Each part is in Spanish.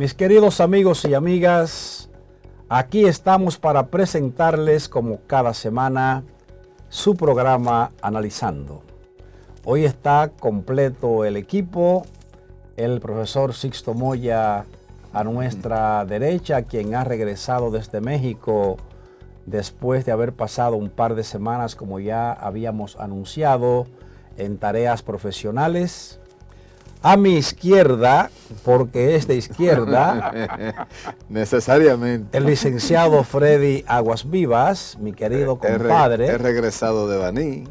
Mis queridos amigos y amigas, aquí estamos para presentarles como cada semana su programa Analizando. Hoy está completo el equipo, el profesor Sixto Moya a nuestra derecha, quien ha regresado desde México después de haber pasado un par de semanas, como ya habíamos anunciado, en tareas profesionales. A mi izquierda, porque es de izquierda, necesariamente, el licenciado Freddy Aguas Vivas, mi querido compadre. He regresado de Baní.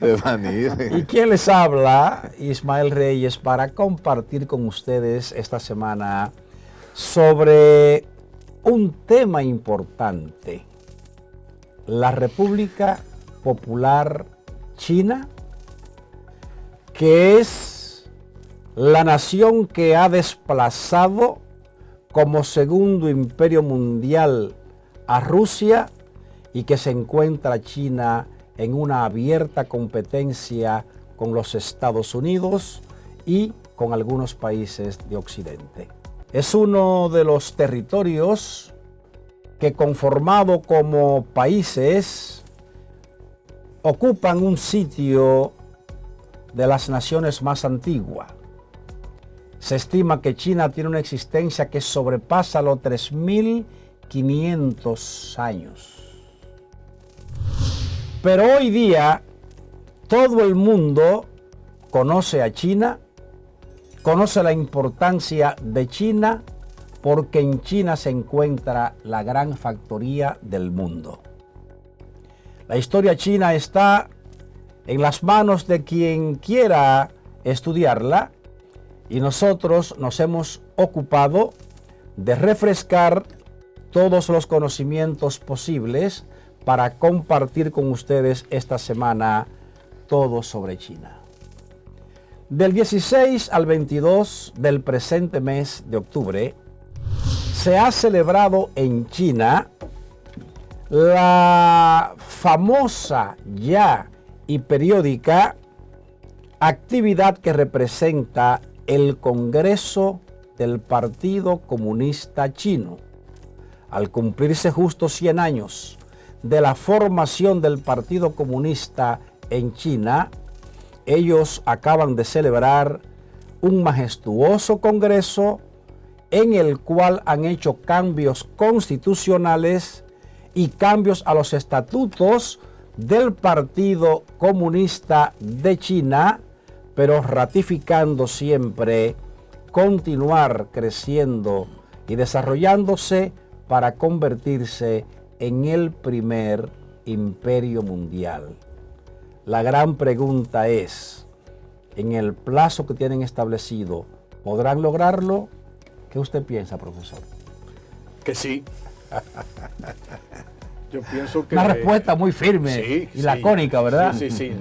De Baní. ¿Y quién les habla? Ismael Reyes, para compartir con ustedes esta semana sobre un tema importante: la República Popular China, que es la nación que ha desplazado como segundo imperio mundial a Rusia y que se encuentra China en una abierta competencia con los Estados Unidos y con algunos países de Occidente. Es uno de los territorios que, conformado como países, ocupan un sitio de las naciones más antiguas. Se estima que China tiene una existencia que sobrepasa los 3.500 años. Pero hoy día todo el mundo conoce a China, conoce la importancia de China, porque en China se encuentra la gran factoría del mundo. La historia china está en las manos de quien quiera estudiarla, y nosotros nos hemos ocupado de refrescar todos los conocimientos posibles para compartir con ustedes esta semana todo sobre China. Del 16 al 22 del presente mes de octubre se ha celebrado en China la famosa ya y periódica actividad que representa el Congreso del Partido Comunista Chino. Al cumplirse justo 100 años de la formación del Partido Comunista en China, ellos acaban de celebrar un majestuoso congreso en el cual han hecho cambios constitucionales y cambios a los estatutos del Partido Comunista de China, pero ratificando siempre continuar creciendo y desarrollándose para convertirse en el primer imperio mundial. La gran pregunta es, en el plazo que tienen establecido, ¿podrán lograrlo? ¿Qué usted piensa, profesor? Que sí. Yo pienso que... Una respuesta muy firme y lacónica, ¿verdad? Sí.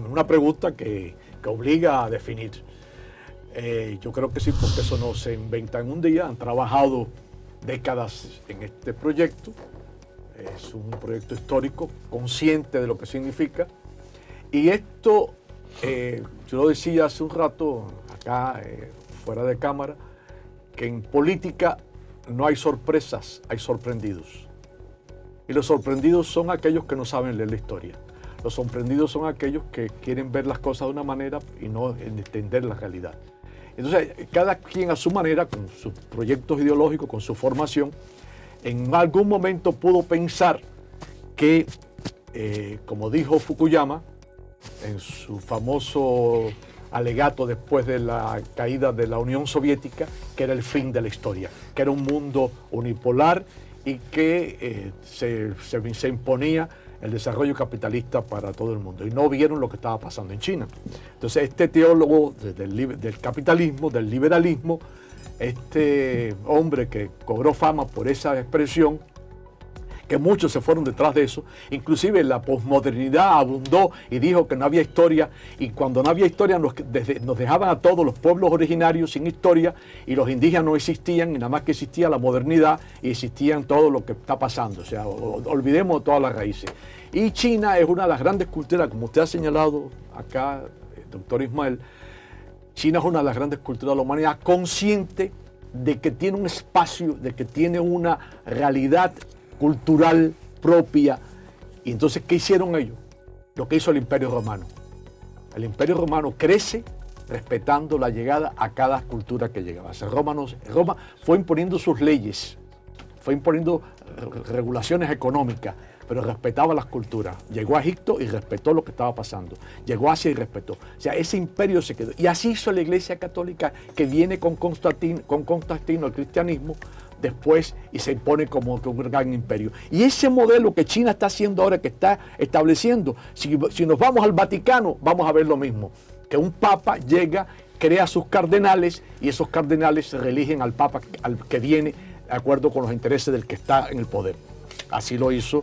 Una pregunta que obliga a definir. Yo creo que sí, porque eso no se inventa en un día. Han trabajado décadas en este proyecto. Es un proyecto histórico, consciente de lo que significa. Y esto, yo lo decía hace un rato, acá, fuera de cámara, que en política no hay sorpresas, hay sorprendidos. Y los sorprendidos son aquellos que no saben leer la historia. Los sorprendidos son aquellos que quieren ver las cosas de una manera y no entender la realidad. Entonces, cada quien a su manera, con sus proyectos ideológicos, con su formación, en algún momento pudo pensar que, como dijo Fukuyama, en su famoso alegato después de la caída de la Unión Soviética, que era el fin de la historia, que era un mundo unipolar y que se imponía el desarrollo capitalista para todo el mundo. Y no vieron lo que estaba pasando en China. Entonces, este teólogo del capitalismo, del liberalismo, este hombre que cobró fama por esa expresión, que muchos se fueron detrás de eso, inclusive la posmodernidad abundó y dijo que no había historia, y cuando no había historia nos dejaban a todos los pueblos originarios sin historia, y los indígenas no existían, y nada más que existía la modernidad y existían todo lo que está pasando. O sea, olvidemos todas las raíces. Y China es una de las grandes culturas, como usted ha señalado acá, doctor Ismael, China es una de las grandes culturas de la humanidad, consciente de que tiene un espacio, de que tiene una realidad cultural propia. Y entonces, ¿qué hicieron ellos? Lo que hizo el Imperio Romano. El Imperio Romano crece respetando la llegada a cada cultura que llegaba. O sea, Roma fue imponiendo sus leyes, fue imponiendo regulaciones económicas, pero respetaba las culturas. Llegó a Egipto y respetó lo que estaba pasando. Llegó a Asia y respetó. O sea, ese imperio se quedó. Y así hizo la Iglesia Católica, que viene con Constantino, el cristianismo, después, y se impone como un gran imperio. Y ese modelo que China está haciendo ahora, que está estableciendo, si nos vamos al Vaticano, vamos a ver lo mismo. Que un papa llega, crea sus cardenales, y esos cardenales se reeligen al papa al que viene de acuerdo con los intereses del que está en el poder. Así lo hizo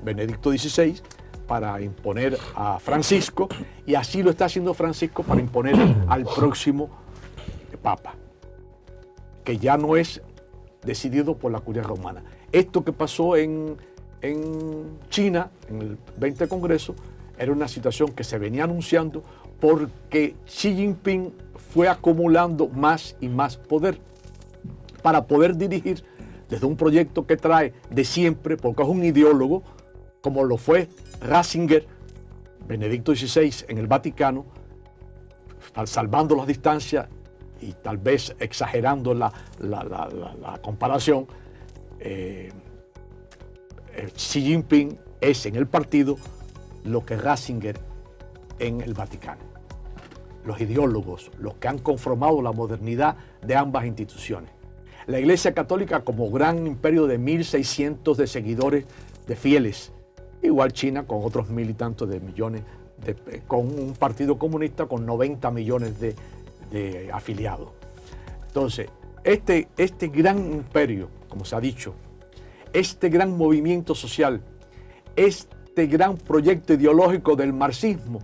Benedicto XVI para imponer a Francisco, y así lo está haciendo Francisco para imponer al próximo papa, que ya no es decidido por la curia romana. Esto que pasó en China, en el 20 Congreso, era una situación que se venía anunciando porque Xi Jinping fue acumulando más y más poder para poder dirigir desde un proyecto que trae de siempre, porque es un ideólogo, como lo fue Ratzinger, Benedicto XVI en el Vaticano, salvando las distancias y tal vez exagerando la comparación. Xi Jinping es en el partido lo que Ratzinger en el Vaticano. Los ideólogos, los que han conformado la modernidad de ambas instituciones. La Iglesia Católica como gran imperio de 1.600 de seguidores, de fieles. Igual China con otros 1.000 y tantos de millones, con un partido comunista con 90 millones de afiliados. Entonces, este gran imperio, como se ha dicho, este gran movimiento social, este gran proyecto ideológico del marxismo,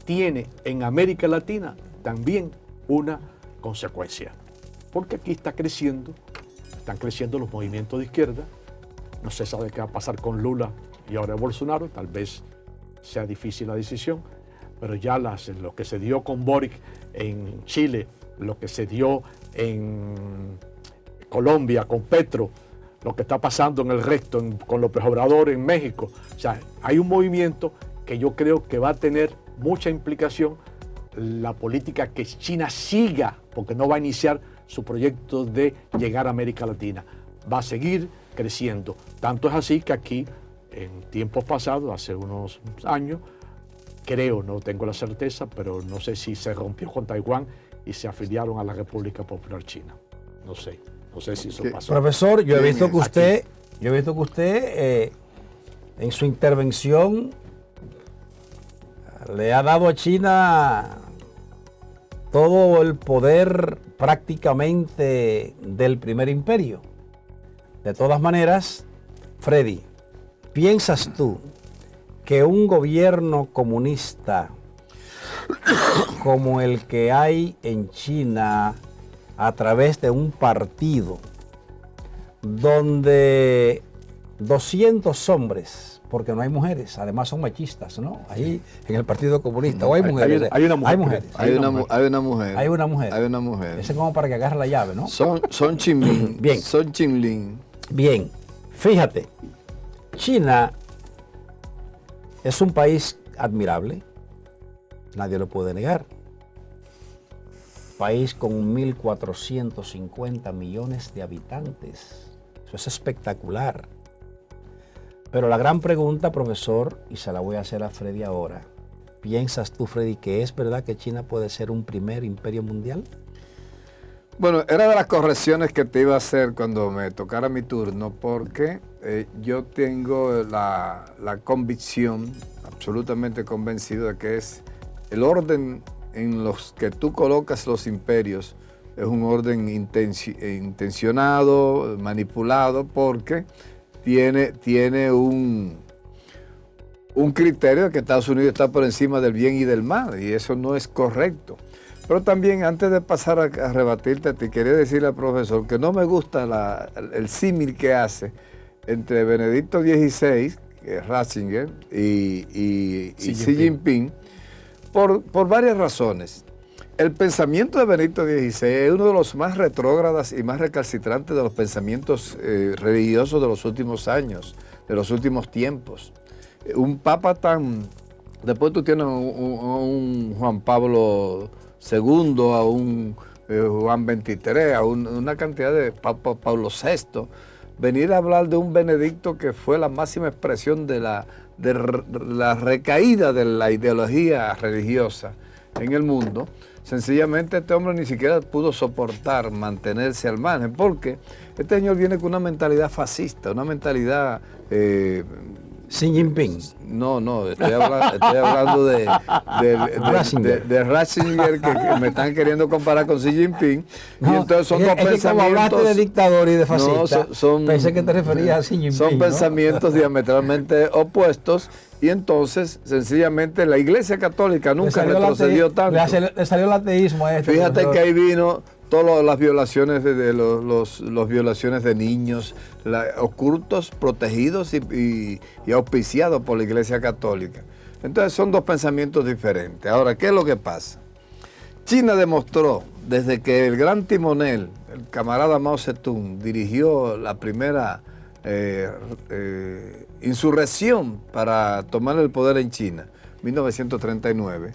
tiene en América Latina también una consecuencia. Porque aquí están creciendo los movimientos de izquierda. No se sabe qué va a pasar con Lula y ahora Bolsonaro, tal vez sea difícil la decisión, pero ya lo que se dio con Boric en Chile, lo que se dio en Colombia con Petro, lo que está pasando en el resto, con López Obrador en México. O sea, hay un movimiento que yo creo que va a tener mucha implicación la política que China siga, porque no va a iniciar su proyecto de llegar a América Latina. Va a seguir creciendo. Tanto es así que aquí, en tiempos pasados, hace unos años, creo, no tengo la certeza, pero no sé si se rompió con Taiwán y se afiliaron a la República Popular China. No sé si eso pasó. Profesor, yo he visto que usted en su intervención le ha dado a China todo el poder prácticamente del primer imperio. De todas maneras, Freddy, ¿piensas tú que un gobierno comunista como el que hay en China, a través de un partido donde 200 hombres, porque no hay mujeres, además son machistas, ¿no? Ahí en el Partido Comunista, o hay mujeres. Hay una mujer. Hay mujeres. Hay una mujer. Hay una mujer. Hay una mujer. Ese es como para que agarre la llave, ¿no? Son Chinlin. Bien. Son Chinlin. Bien, fíjate, China es un país admirable, nadie lo puede negar. País con 1.450 millones de habitantes. Eso es espectacular. Pero la gran pregunta, profesor, y se la voy a hacer a Freddy ahora. ¿Piensas tú, Freddy, que es verdad que China puede ser un primer imperio mundial? Bueno, era de las correcciones que te iba a hacer cuando me tocara mi turno, porque yo tengo la convicción, absolutamente convencido, de que es el orden en los que tú colocas los imperios, es un orden intencionado, manipulado, porque tiene un criterio de que Estados Unidos está por encima del bien y del mal, y eso no es correcto. Pero también, antes de pasar a rebatirte, te quería decirle al profesor que no me gusta el símil que hace entre Benedicto XVI, que es Ratzinger, y Xi Jinping, por varias razones. el pensamiento de Benedicto XVI es uno de los más retrógradas y más recalcitrantes de los pensamientos religiosos de los últimos años, de los últimos tiempos. Un papa tan... Después tú tienes un Juan Pablo II, a un Juan XXIII, a una cantidad de Pablo VI. Venir a hablar de un Benedicto que fue la máxima expresión de la recaída de la ideología religiosa en el mundo. Sencillamente este hombre ni siquiera pudo soportar mantenerse al margen, porque este señor viene con una mentalidad fascista, una mentalidad... Xi Jinping. No, estoy hablando de Ratzinger, que me están queriendo comparar con Xi Jinping. No, y entonces son dos pensamientos... como hablaste de dictador y de fascista, pensé que te referías a Xi Jinping. Son pensamientos diametralmente opuestos, y entonces, sencillamente, la Iglesia Católica nunca retrocedió tanto. Le salió el ateísmo a este. Fíjate que ahí vino todas las violaciones de los violaciones de niños, ocultos, protegidos y auspiciados por la Iglesia Católica. Entonces son dos pensamientos diferentes. Ahora, ¿qué es lo que pasa? China demostró, desde que el gran timonel, el camarada Mao Zedong, dirigió la primera insurrección para tomar el poder en China, 1939,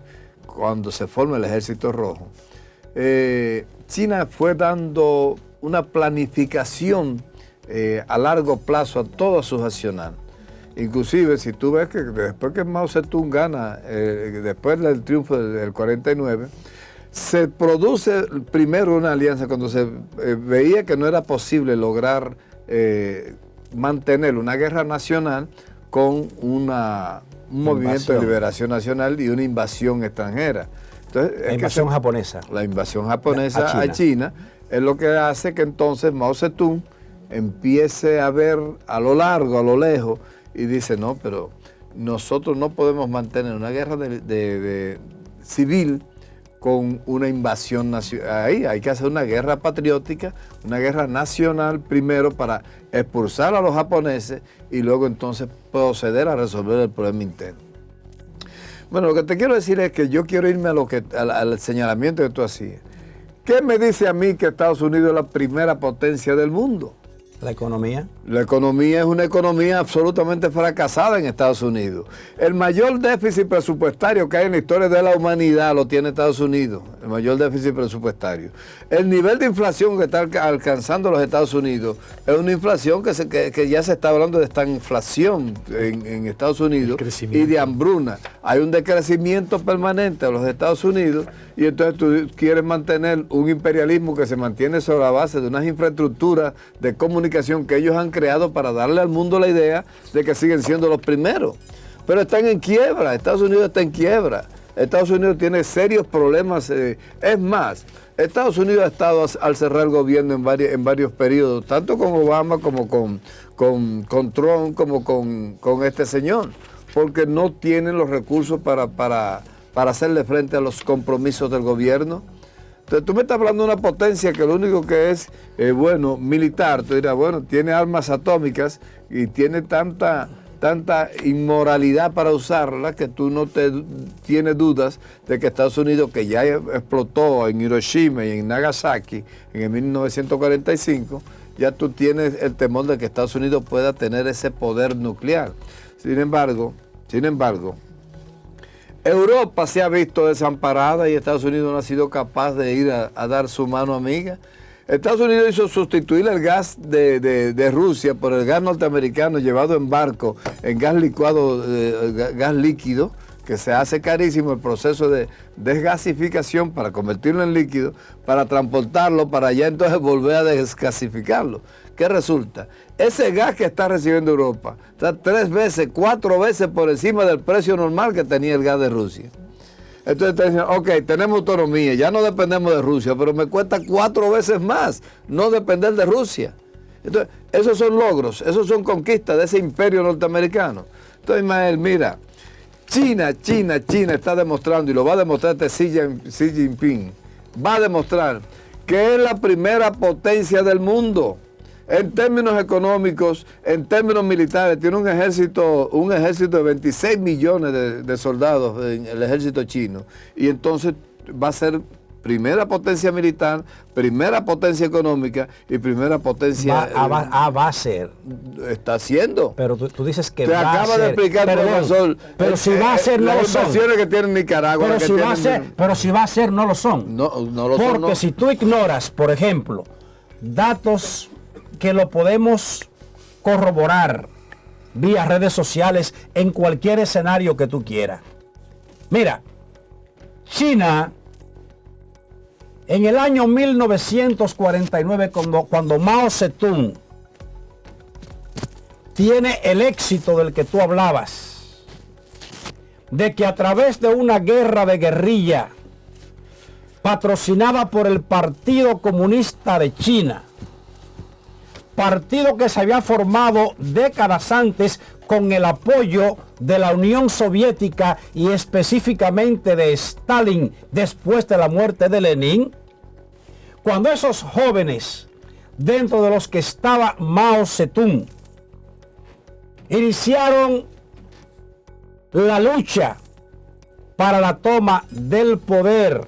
cuando se forma el Ejército Rojo. China fue dando una planificación a largo plazo a todos sus accionar. Inclusive, si tú ves que después que Mao Zedong gana, después del triunfo del 49, se produce primero una alianza cuando se veía que no era posible lograr mantener una guerra nacional con un movimiento de liberación nacional y una invasión extranjera. Entonces, la invasión japonesa. La invasión japonesa a China es lo que hace que entonces Mao Zedong empiece a ver a lo largo, a lo lejos, y dice, no, pero nosotros no podemos mantener una guerra civil con una invasión nacional. Ahí hay que hacer una guerra patriótica, una guerra nacional primero para expulsar a los japoneses y luego entonces proceder a resolver el problema interno. Bueno, lo que te quiero decir es que yo quiero irme al señalamiento que tú hacías. ¿Qué me dice a mí que Estados Unidos es la primera potencia del mundo? ¿La economía? La economía es una economía absolutamente fracasada en Estados Unidos. El mayor déficit presupuestario que hay en la historia de la humanidad lo tiene Estados Unidos, el mayor déficit presupuestario. El nivel de inflación que está alcanzando los Estados Unidos es una inflación que ya se está hablando de esta inflación en Estados Unidos y de hambruna. Hay un decrecimiento permanente de los Estados Unidos y entonces tú quieres mantener un imperialismo que se mantiene sobre la base de unas infraestructuras de comunicación que ellos han creado para darle al mundo la idea de que siguen siendo los primeros. Pero están en quiebra, Estados Unidos está en quiebra. Estados Unidos tiene serios problemas. Es más, Estados Unidos ha estado al cerrar el gobierno en varios periodos, tanto con Obama como con Trump, como con este señor, porque no tienen los recursos para hacerle frente a los compromisos del gobierno. Entonces tú me estás hablando de una potencia que lo único que es, militar. Tú dirás, bueno, tiene armas atómicas y tiene tanta inmoralidad para usarla que tú no tienes dudas de que Estados Unidos, que ya explotó en Hiroshima y en Nagasaki en el 1945, ya tú tienes el temor de que Estados Unidos pueda tener ese poder nuclear. Sin embargo, Europa se ha visto desamparada y Estados Unidos no ha sido capaz de ir a dar su mano amiga. Estados Unidos hizo sustituir el gas de Rusia por el gas norteamericano llevado en barco, en gas licuado, gas líquido, que se hace carísimo el proceso de desgasificación para convertirlo en líquido, para transportarlo, para ya entonces volver a desgasificarlo. ¿Qué resulta? Ese gas que está recibiendo Europa está 3 veces, 4 veces por encima del precio normal que tenía el gas de Rusia. Entonces te dicen, ok, tenemos autonomía, ya no dependemos de Rusia, pero me cuesta 4 veces más no depender de Rusia. Entonces, esos son logros, esos son conquistas de ese imperio norteamericano. Entonces, Ismael, mira, China está demostrando, y lo va a demostrar Xi Jinping, va a demostrar que es la primera potencia del mundo. En términos económicos, en términos militares, tiene un ejército de 26 millones de soldados en el ejército chino. Y entonces va a ser primera potencia militar, primera potencia económica y primera potencia... Va a ser. Está haciendo. Pero tú dices que Te va a ser. acaba de explicar, profesor. Pero si va a ser, no lo son. Las inversiones que tiene Nicaragua. Pero si va a ser, no lo son. No lo son. Porque si tú ignoras, por ejemplo, datos que lo podemos corroborar vía redes sociales en cualquier escenario que tú quieras. Mira, China, en el año 1949, cuando Mao Zedong tiene el éxito del que tú hablabas, de que a través de una guerra de guerrilla patrocinada por el Partido Comunista de China, partido que se había formado décadas antes con el apoyo de la Unión Soviética y específicamente de Stalin después de la muerte de Lenin, cuando esos jóvenes, dentro de los que estaba Mao Zedong, iniciaron la lucha para la toma del poder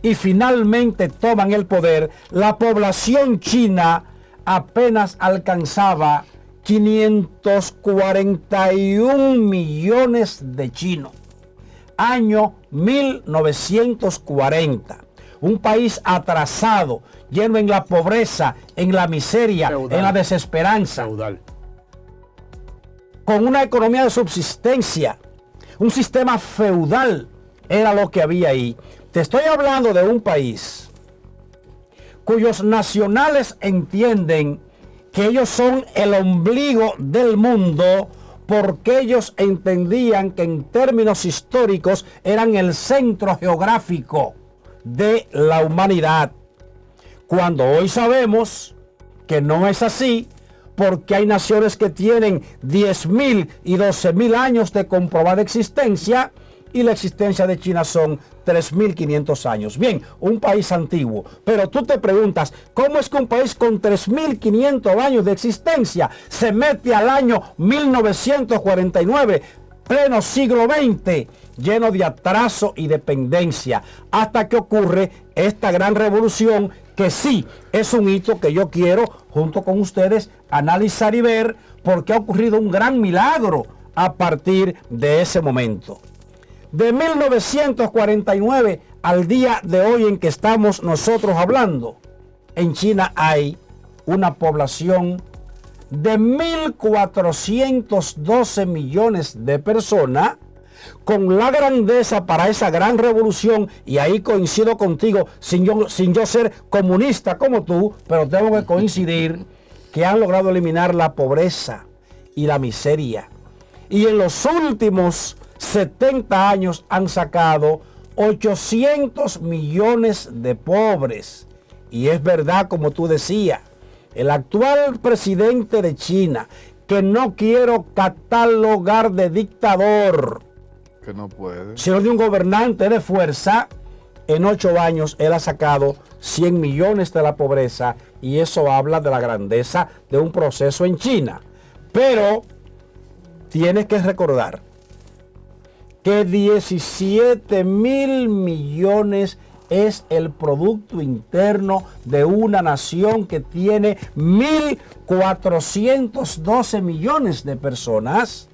y finalmente toman el poder, la población china apenas alcanzaba 541 millones de chinos. Año 1940. Un país atrasado, lleno en la pobreza, en la miseria, feudal, en la desesperanza. Feudal. Con una economía de subsistencia. Un sistema feudal era lo que había ahí. Te estoy hablando de un país cuyos nacionales entienden que ellos son el ombligo del mundo, porque ellos entendían que en términos históricos eran el centro geográfico de la humanidad. Cuando hoy sabemos que no es así, porque hay naciones que tienen 10.000 y 12.000 años de comprobada existencia, y la existencia de China son 3.500 años. Bien, un país antiguo. Pero tú te preguntas, ¿cómo es que un país con 3.500 años de existencia se mete al año 1949, pleno siglo XX, lleno de atraso y dependencia, hasta que ocurre esta gran revolución, que sí es un hito que yo quiero, junto con ustedes, analizar y ver, porque ha ocurrido un gran milagro a partir de ese momento. De 1949 al día de hoy en que estamos nosotros hablando, en China hay una población de 1.412 millones de personas, con la grandeza para esa gran revolución, y ahí coincido contigo, sin yo ser comunista como tú, pero tengo que coincidir, que han logrado eliminar la pobreza y la miseria. Y en los últimos 70 años han sacado 800 millones de pobres. Y es verdad, como tú decías, el actual presidente de China, que no quiero catalogar de dictador, que no puede, sino de un gobernante de fuerza, en 8 años él ha sacado 100 millones de la pobreza, y eso habla de la grandeza de un proceso en China. Pero tienes que recordar que 17.000 millones es el Producto Interno de una nación que tiene 1.412 millones de personas,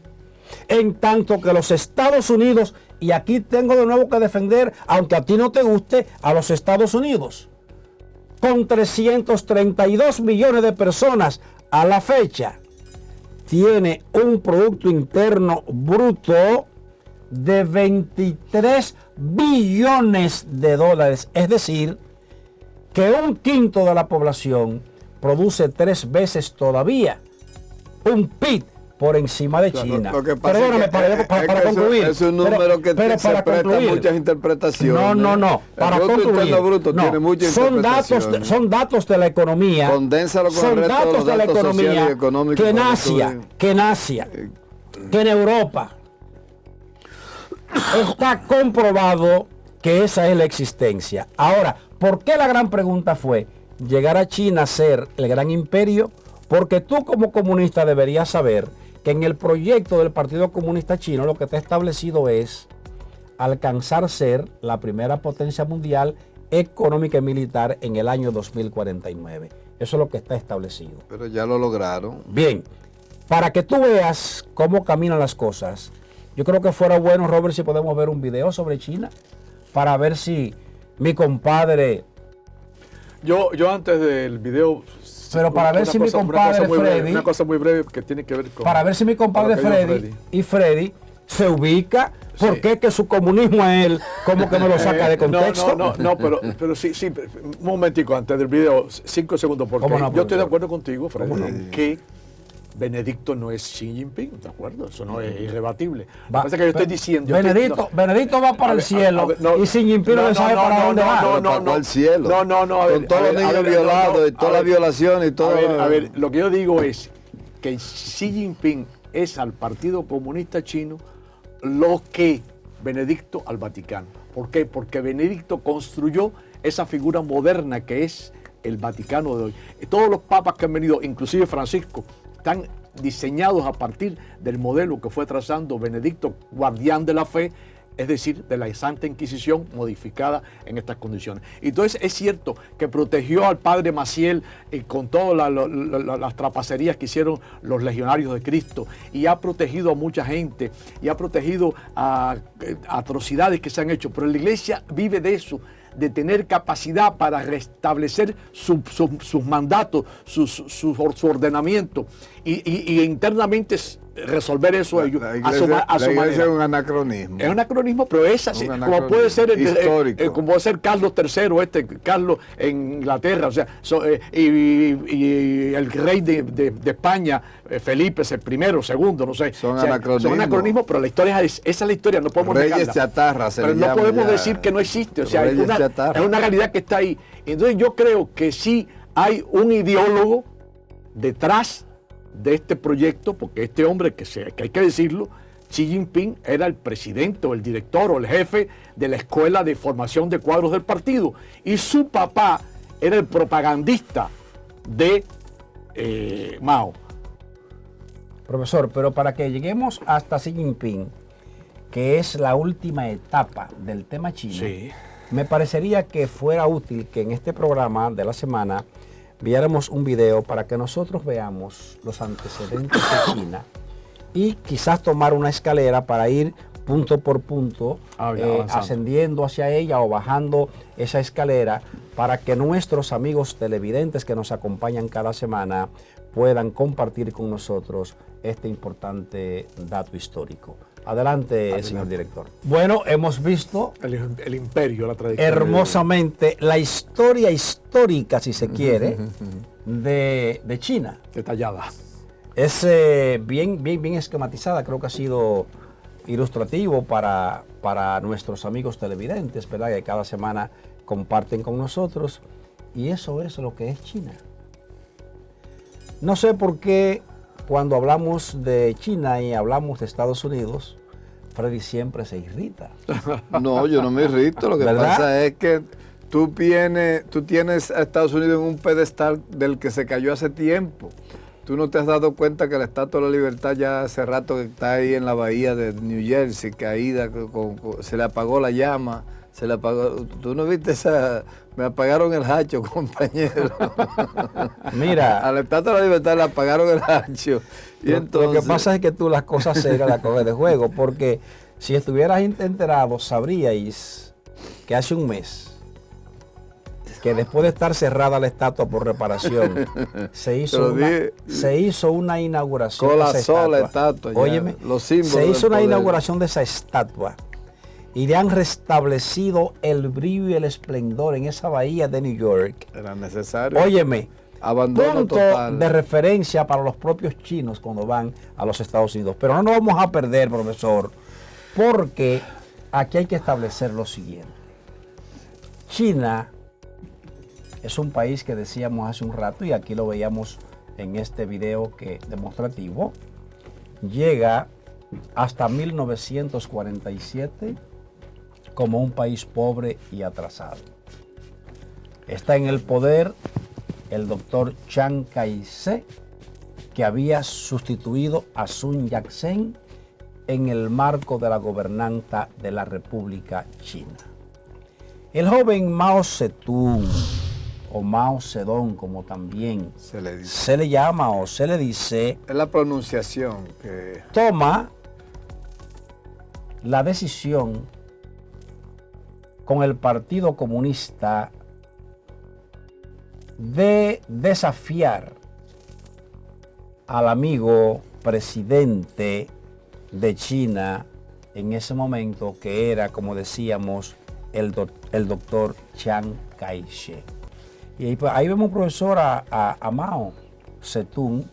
en tanto que los Estados Unidos, y aquí tengo de nuevo que defender, aunque a ti no te guste, a los Estados Unidos, con 332 millones de personas a la fecha, tiene un Producto Interno Bruto de 23 billones de dólares. Es decir, que un quinto de la población produce 3 veces todavía un PIB por encima de China. Perdóname, para concluir. Es un número que se presta a muchas interpretaciones. No. Para concluir. Bruto tiene muchas interpretaciones. Son datos de la economía. Condénsalo con son el resto datos de la economía que en Asia, que en Europa está comprobado que esa es la existencia. Ahora, ¿por qué la gran pregunta fue llegar a China a ser el gran imperio? Porque tú como comunista deberías saber que en el proyecto del Partido Comunista Chino lo que está establecido es alcanzar ser la primera potencia mundial económica y militar en el año 2049. Eso es lo que está establecido. Pero ya lo lograron. Bien, para que tú veas cómo caminan las cosas, yo creo que fuera bueno, Robert, si podemos ver un video sobre China, para ver si mi compadre... Yo antes del video... Pero para ver si mi compadre Freddy... Una cosa muy breve que tiene que ver con... Para ver si mi compadre Freddy se ubica, porque es que su comunismo a él como que no lo saca de contexto. No, pero sí, un momentico antes del video, 5 segundos, porque no, yo estoy de acuerdo contigo, Freddy, en que Benedicto no es Xi Jinping, ¿de acuerdo? Eso no es irrebatible. Lo que pasa es que yo estoy diciendo... Benedicto va para el cielo y Xi Jinping no sabe para dónde va. No, al cielo. No, con todos los niños violados y todas las violaciones y todo. A ver, lo que yo digo es que Xi Jinping es al Partido Comunista Chino lo que Benedicto al Vaticano. ¿Por qué? Porque Benedicto construyó esa figura moderna que es el Vaticano de hoy. Todos los papas que han venido, inclusive Francisco, están diseñados a partir del modelo que fue trazando Benedicto, guardián de la fe, es decir, de la Santa Inquisición modificada en estas condiciones. Entonces es cierto que protegió al padre Maciel con todas las trapacerías que hicieron los legionarios de Cristo, y ha protegido a mucha gente, y ha protegido a atrocidades que se han hecho, pero la iglesia vive de eso, de tener capacidad para restablecer sus mandatos, su ordenamiento, y internamente resolver eso a su manera. Es un anacronismo. Es un anacronismo, pero es así, como puede ser como puede ser Carlos III, Carlos en Inglaterra, o sea, y el rey de España, Felipe I, segundo, no sé. Son anacronismos, pero la historia esa es la historia, no podemos Reyes chatarra, pero no podemos decir que no existe, o sea, es una realidad que está ahí. Entonces yo creo que sí hay un ideólogo detrás de este proyecto, porque este hombre, que hay que decirlo, Xi Jinping era el presidente o el director o el jefe de la escuela de formación de cuadros del partido, y su papá era el propagandista de Mao. Profesor, pero para que lleguemos hasta Xi Jinping, que es la última etapa del tema chino, Sí. me parecería que fuera útil que en este programa de la semana viéramos un video para que nosotros veamos los antecedentes de China y quizás tomar una escalera para ir punto por punto ascendiendo hacia ella o bajando esa escalera, para que nuestros amigos televidentes que nos acompañan cada semana puedan compartir con nosotros este importante dato histórico. Adelante, señor director. Bueno, hemos visto el imperio, la tradición. Hermosamente la historia histórica, si se quiere, de China. Detallada. Es bien esquematizada, creo que ha sido ilustrativo para nuestros amigos televidentes, ¿verdad? Que cada semana comparten con nosotros, y eso es lo que es China. No sé por qué cuando hablamos de China y hablamos de Estados Unidos, Freddy siempre se irrita. No, yo no me irrito, lo que pasa es que tú tienes a Estados Unidos en un pedestal del que se cayó hace tiempo. Tú no te has dado cuenta que la Estatua de la Libertad ya hace rato que está ahí en la bahía de New Jersey, caída, se le apagó la llama, se le apagó. ¿Tú no viste esa? Me apagaron el hacho, compañero. Mira. A la Estatua de la Libertad le apagaron el hacho. Y entonces, lo que pasa es que tú las cosas serias las coges de juego, porque si estuvieras enterado, sabríais que hace un mes, que después de estar cerrada la estatua por reparación, se hizo una inauguración con de la esa sola estatua. Óyeme, los símbolos se hizo una poder. inauguración de esa estatua y le han restablecido el brillo y el esplendor en esa bahía de New York. Era necesario. Óyeme, abandono punto total de referencia para los propios chinos cuando van a los Estados Unidos. Pero no nos vamos a perder, profesor, porque aquí hay que establecer lo siguiente. China es un país que decíamos hace un rato, y aquí lo veíamos en este video demostrativo, llega hasta 1947 como un país pobre y atrasado. Está en el poder el doctor Chiang Kai-shek, que había sustituido a Sun Yat-sen en el marco de la gobernanza de la República China. El joven Mao Zedong, o Mao Zedong, como también se le llama o se le dice, es la pronunciación que toma la decisión con el Partido Comunista de desafiar al amigo presidente de China en ese momento, que era, como decíamos, el doctor Chiang Kai-shek. Y ahí vemos, profesor, a Mao Zedong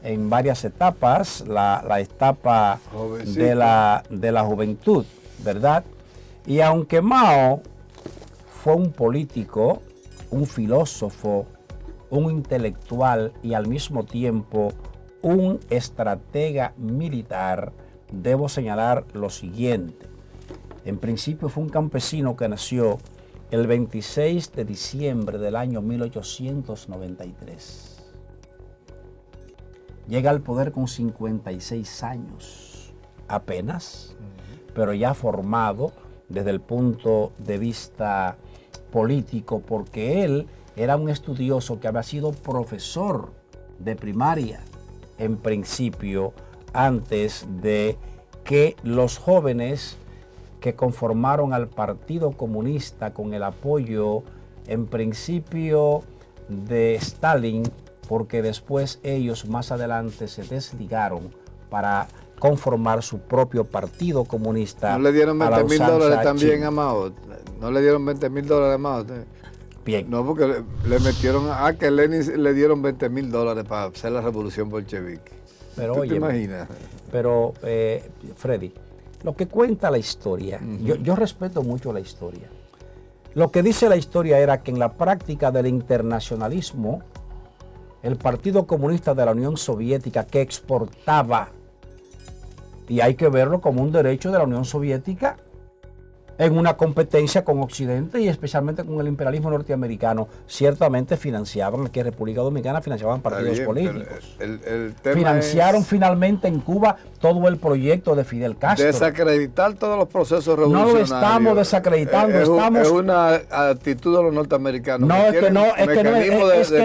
en varias etapas, la etapa de la juventud, ¿verdad? Y aunque Mao fue un político, un filósofo, un intelectual y al mismo tiempo un estratega militar, debo señalar lo siguiente. En principio fue un campesino que nació el 26 de diciembre del año 1893. Llega al poder con 56 años apenas, pero ya formado desde el punto de vista político, porque él era un estudioso que había sido profesor de primaria en principio, antes de que los jóvenes que conformaron al Partido Comunista con el apoyo en principio de Stalin, porque después ellos más adelante se desligaron para conformar su propio Partido Comunista. ¿No le dieron $20,000 también a Mao? ¿No le dieron $20,000 a Mao? Bien. No, porque le metieron a que Lenin le dieron $20,000 para hacer la revolución bolchevique. Pero ¿Tú oye, te imaginas? Pero, Freddy, lo que cuenta la historia, yo respeto mucho la historia. Lo que dice la historia era que en la práctica del internacionalismo, el Partido Comunista de la Unión Soviética, que exportaba, y hay que verlo como un derecho de la Unión Soviética, en una competencia con Occidente y especialmente con el imperialismo norteamericano, ciertamente financiaban, aquí en República Dominicana financiaban partidos políticos. El tema financiaron finalmente en Cuba todo el proyecto de Fidel Castro. Desacreditar todos los procesos revolucionarios. No lo estamos desacreditando, es una actitud de los norteamericanos. No, es que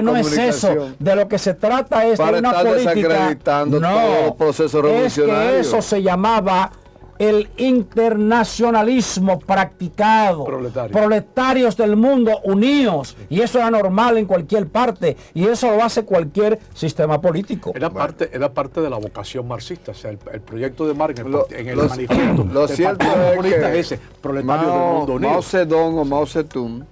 no es eso. De lo que se trata es de una política. Desacreditando todos los procesos revolucionarios. Es que eso se llamaba el internacionalismo practicado. Proletarios del mundo unidos. Y eso era normal en cualquier parte. Y eso lo hace cualquier sistema político. Era parte de la vocación marxista. O sea, el proyecto de Marx en el manifiesto. Lo cierto es que ese, proletarios del mundo unido. Mao Zedong o Mao Zedong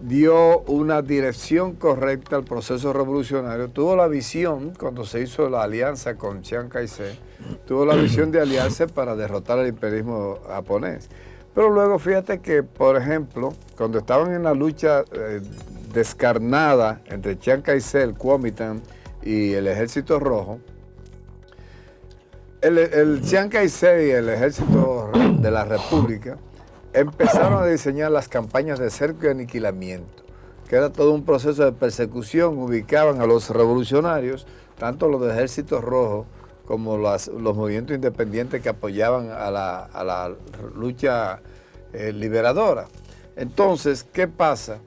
dio una dirección correcta al proceso revolucionario. Tuvo la visión, cuando se hizo la alianza con Chiang Kai-shek, tuvo la visión de aliarse para derrotar al imperialismo japonés. Pero luego fíjate que, por ejemplo, cuando estaban en la lucha descarnada entre Chiang Kai-shek, el Kuomintang y el Ejército Rojo, el Chiang Kai-shek y el Ejército de la República empezaron a diseñar las campañas de cerco y aniquilamiento, que era todo un proceso de persecución. Ubicaban a los revolucionarios, tanto los del Ejército Rojo como los movimientos independientes que apoyaban a la lucha liberadora. Entonces, ¿qué pasa?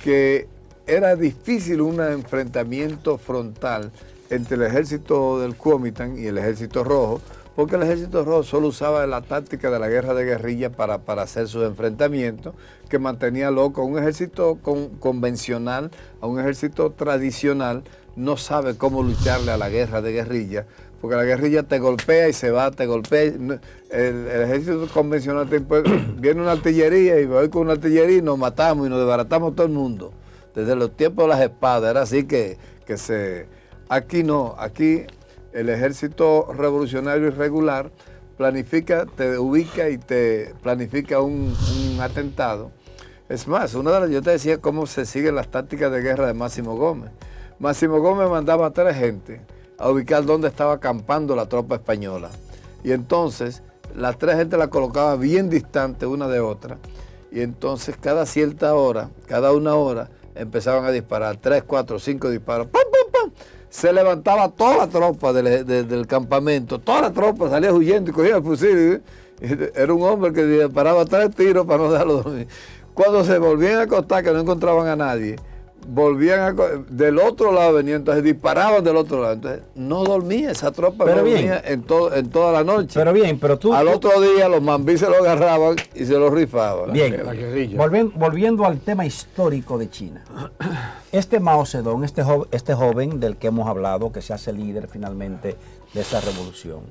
Que era difícil un enfrentamiento frontal entre el ejército del Kuomintang y el Ejército Rojo, porque el Ejército Rojo solo usaba la táctica de la guerra de guerrilla para hacer sus enfrentamientos, que mantenía loco a un ejército convencional, a un ejército tradicional. No sabe cómo lucharle a la guerra de guerrilla, porque la guerrilla te golpea y se va, te golpea. El ejército convencional viene una artillería y voy con una artillería y nos matamos y nos desbaratamos todo el mundo. Desde los tiempos de las espadas, era así que aquí no, aquí el ejército revolucionario irregular planifica, te ubica y te planifica un atentado. Es más, yo te decía cómo se siguen las tácticas de guerra de Máximo Gómez. Máximo Gómez mandaba a 3 gente a ubicar dónde estaba acampando la tropa española. Y entonces las 3 gente la colocaba bien distante una de otra. Y entonces cada cierta hora, cada una hora, empezaban a disparar 3, 4, 5 disparos. ¡Pam, pam, pam! Se levantaba toda la tropa del campamento, toda la tropa salía huyendo y cogía el fusil. Era un hombre que disparaba 3 tiros para no dejarlo dormir. Cuando se volvían a acostar, que no encontraban a nadie, del otro lado venían, entonces disparaban del otro lado. Entonces no dormía, esa tropa Pero no bien. dormía en toda la noche. Pero bien, pero tú... Al otro día los mambí se lo agarraban y se lo rifaban. Bien, La guerrilla. volviendo al tema histórico de China. Este Mao Zedong, este joven del que hemos hablado, que se hace líder finalmente de esa revolución,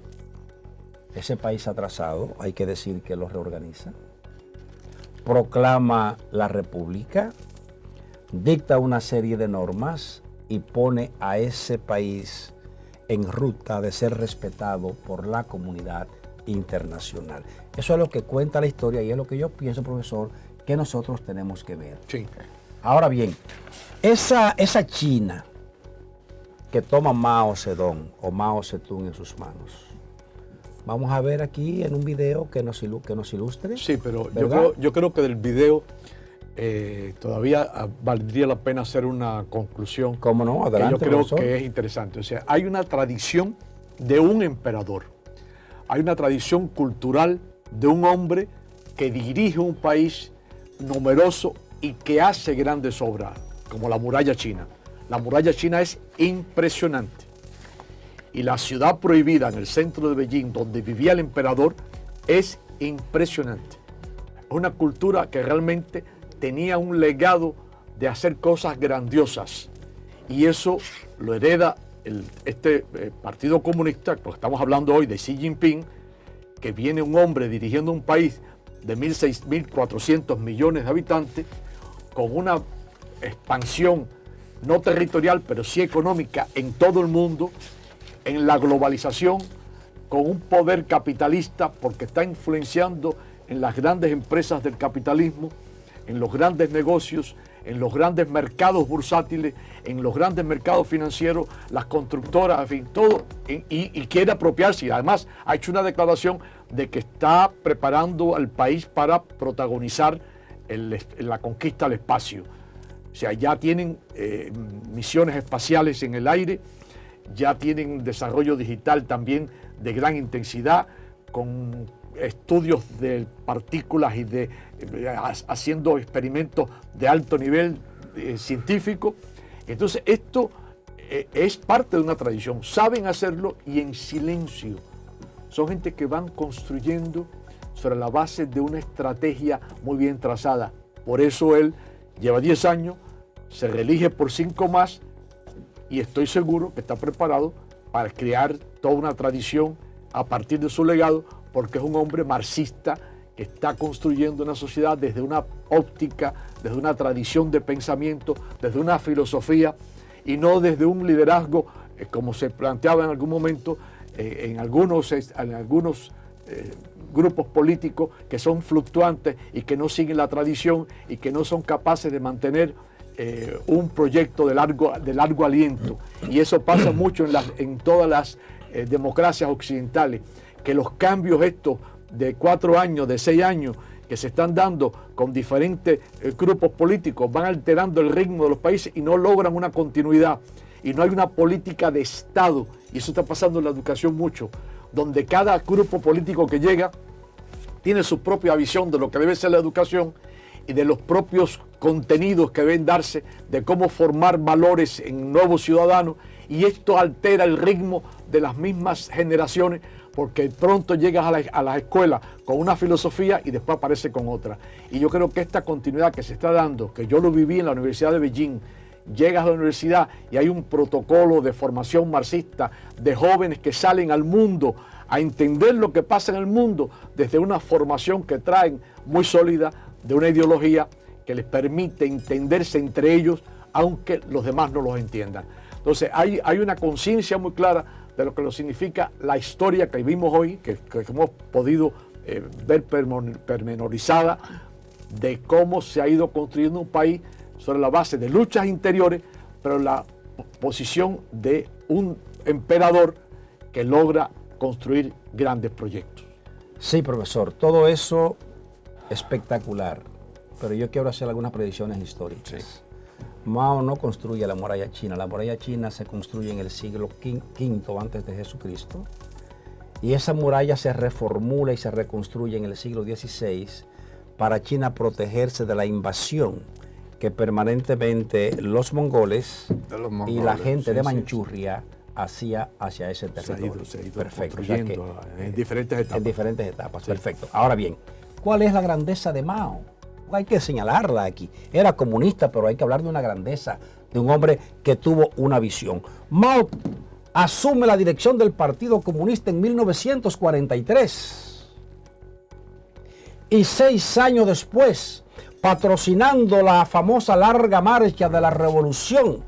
ese país atrasado, hay que decir que lo reorganiza, proclama la república, dicta una serie de normas y pone a ese país en ruta de ser respetado por la comunidad internacional. Eso es lo que cuenta la historia y es lo que yo pienso, profesor, que nosotros tenemos que ver. Sí. Ahora bien, esa China que toma Mao Zedong o Mao Zedong en sus manos, vamos a ver aquí en un video que nos ilustre. Sí, pero ¿verdad? yo creo que del video todavía valdría la pena hacer una conclusión. ¿Cómo no? Adelante, que yo creo profesor. que es interesante. O sea, hay una tradición de un emperador. Hay una tradición cultural de un hombre que dirige un país numeroso y que hace grandes obras, como la muralla china. La muralla china es impresionante. Y la ciudad prohibida en el centro de Beijing, donde vivía el emperador, es impresionante. Es una cultura que realmente tenía un legado de hacer cosas grandiosas. Y eso lo hereda este Partido Comunista, porque estamos hablando hoy de Xi Jinping, que viene un hombre dirigiendo un país de 1.400 millones de habitantes, con una expansión no territorial, pero sí económica en todo el mundo, en la globalización, con un poder capitalista, porque está influenciando en las grandes empresas del capitalismo, en los grandes negocios, en los grandes mercados bursátiles, en los grandes mercados financieros, las constructoras, en fin, todo, y quiere apropiarse. Y además ha hecho una declaración de que está preparando al país para protagonizar la conquista del espacio. O sea, ya tienen misiones espaciales en el aire, ya tienen desarrollo digital también de gran intensidad, con estudios de partículas y haciendo experimentos de alto nivel científico. Entonces esto es parte de una tradición, saben hacerlo y en silencio. Son gente que van construyendo sobre la base de una estrategia muy bien trazada. Por eso él lleva 10 años, se reelige por 5 más y estoy seguro que está preparado para crear toda una tradición a partir de su legado, porque es un hombre marxista que está construyendo una sociedad desde una óptica, desde una tradición de pensamiento, desde una filosofía y no desde un liderazgo como se planteaba en algún momento en algunos grupos políticos que son fluctuantes y que no siguen la tradición y que no son capaces de mantener un proyecto de largo aliento. Y eso pasa mucho en todas las democracias occidentales, que los cambios estos de 4 años, de 6 años, que se están dando con diferentes grupos políticos, van alterando el ritmo de los países y no logran una continuidad. Y no hay una política de Estado, y eso está pasando en la educación mucho, donde cada grupo político que llega tiene su propia visión de lo que debe ser la educación y de los propios contenidos que deben darse, de cómo formar valores en nuevos ciudadanos, y esto altera el ritmo de las mismas generaciones, porque pronto llegas a la escuela con una filosofía y después aparece con otra. Y yo creo que esta continuidad que se está dando, que yo lo viví en la Universidad de Beijing, llegas a la universidad y hay un protocolo de formación marxista de jóvenes que salen al mundo a entender lo que pasa en el mundo desde una formación que traen muy sólida de una ideología que les permite entenderse entre ellos, aunque los demás no los entiendan. Entonces hay una conciencia muy clara de lo que significa la historia que vivimos hoy, que hemos podido ver pormenorizada, de cómo se ha ido construyendo un país sobre la base de luchas interiores, pero la posición de un emperador que logra construir grandes proyectos. Sí, profesor, todo eso espectacular, pero yo quiero hacer algunas predicciones históricas. Sí. Mao no construye la muralla china. La muralla china se construye en el siglo V antes de Jesucristo, y esa muralla se reformula y se reconstruye en el siglo XVI para China protegerse de la invasión que permanentemente los mongoles, y la gente de Manchuria hacía hacia ese territorio. Se ha ido perfecto. construyendo, O sea que, en diferentes etapas. En diferentes etapas, perfecto. Ahora bien, ¿cuál es la grandeza de Mao? Hay que señalarla aquí. Era comunista, pero hay que hablar de una grandeza, de un hombre que tuvo una visión. Mao asume la dirección del Partido Comunista en 1943. Y 6 años después, patrocinando la famosa larga marcha de la revolución,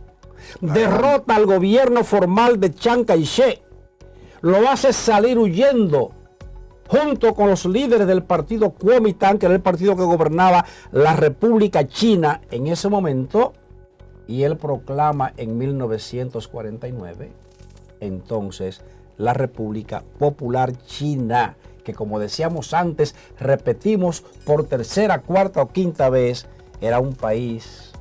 derrota al gobierno formal de Chiang Kai-shek, lo hace salir huyendo junto con los líderes del partido Kuomintang, que era el partido que gobernaba la República China en ese momento, y él proclama en 1949 entonces la República Popular China, que como decíamos antes, repetimos por tercera, cuarta o quinta vez, era un país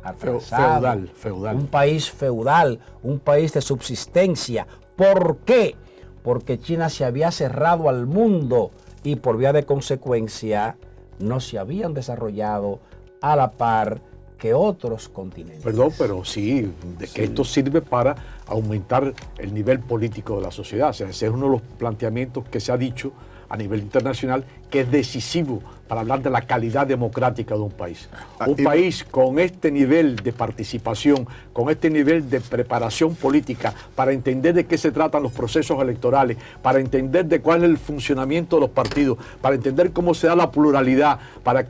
atrasado, feudal. un país feudal, un país de subsistencia. ¿Por qué? Porque China se había cerrado al mundo y por vía de consecuencia no se habían desarrollado a la par que otros continentes. Perdón, pero sí, que esto sirve para aumentar el nivel político de la sociedad. O sea, ese es uno de los planteamientos que se ha dicho a nivel internacional, que es decisivo para hablar de la calidad democrática de un país. Un país con este nivel de participación, con este nivel de preparación política, para entender de qué se tratan los procesos electorales, para entender de cuál es el funcionamiento de los partidos, para entender cómo se da la pluralidad, para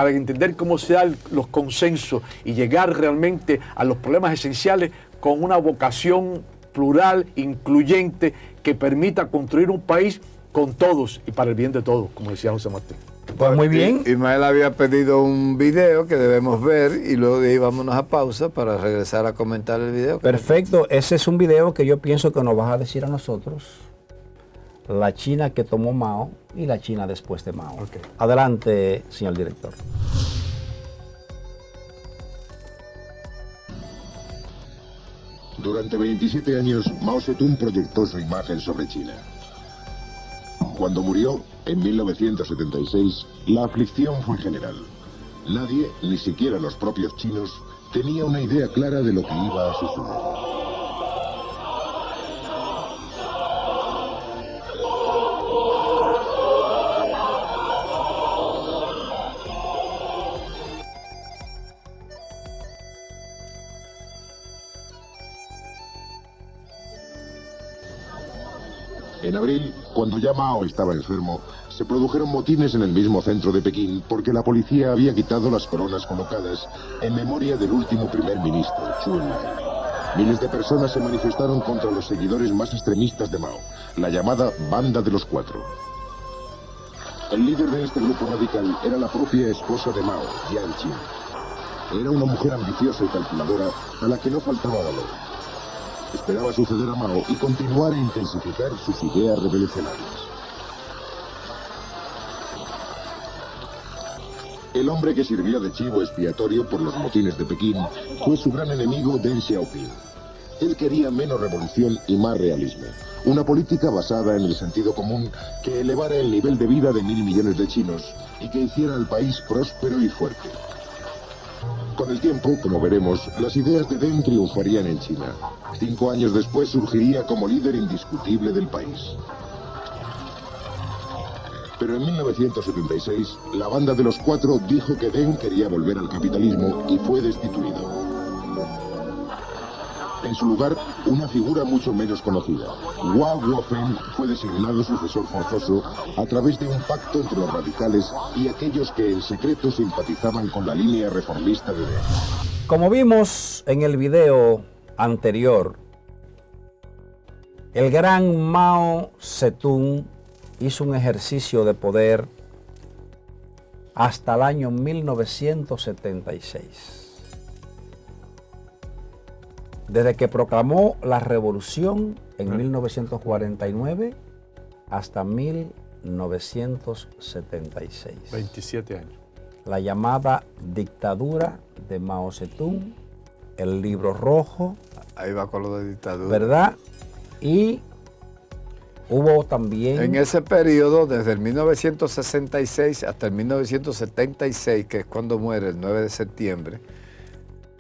entender cómo se dan los consensos y llegar realmente a los problemas esenciales con una vocación plural, incluyente, que permita construir un país con todos y para el bien de todos, como decía José Martín. Pues muy bien. Ismael había pedido un video que debemos ver y luego de ahí vámonos a pausa para regresar a comentar el video. Perfecto, ese es un video que yo pienso que nos vas a decir a nosotros la China que tomó Mao y la China después de Mao. Okay. Adelante, señor director. Durante 27 años, Mao Zedong proyectó su imagen sobre China. Cuando murió, en 1976, la aflicción fue general. Nadie, ni siquiera los propios chinos, tenía una idea clara de lo que iba a suceder. En abril, cuando ya Mao estaba enfermo, se produjeron motines en el mismo centro de Pekín porque la policía había quitado las coronas colocadas en memoria del último primer ministro, Zhou Enlai. Miles de personas se manifestaron contra los seguidores más extremistas de Mao, la llamada Banda de los Cuatro. El líder de este grupo radical era la propia esposa de Mao, Jiang Qin. Era una mujer ambiciosa y calculadora a la que no faltaba valor. Esperaba suceder a Mao y continuar a intensificar sus ideas revolucionarias. El hombre que sirvió de chivo expiatorio por los motines de Pekín fue su gran enemigo Deng Xiaoping. Él quería menos revolución y más realismo. Una política basada en el sentido común que elevara el nivel de vida de 1.000 millones de chinos y que hiciera al país próspero y fuerte. Con el tiempo, como veremos, las ideas de Deng triunfarían en China. 5 años después surgiría como líder indiscutible del país. Pero en 1976, la Banda de los Cuatro dijo que Deng quería volver al capitalismo y fue destituido. En su lugar, una figura mucho menos conocida, Hua Guofeng, fue designado sucesor forzoso a través de un pacto entre los radicales y aquellos que en secreto simpatizaban con la línea reformista de Deng. Como vimos en el video anterior, el gran Mao Zedong hizo un ejercicio de poder hasta el año 1976. Desde que proclamó la revolución en 1949 hasta 1976. 27 años. La llamada dictadura de Mao Zedong, el libro rojo. Ahí va con lo de dictadura. ¿Verdad? Y Hubo también... En ese periodo, desde el 1966 hasta el 1976, que es cuando muere el 9 de septiembre,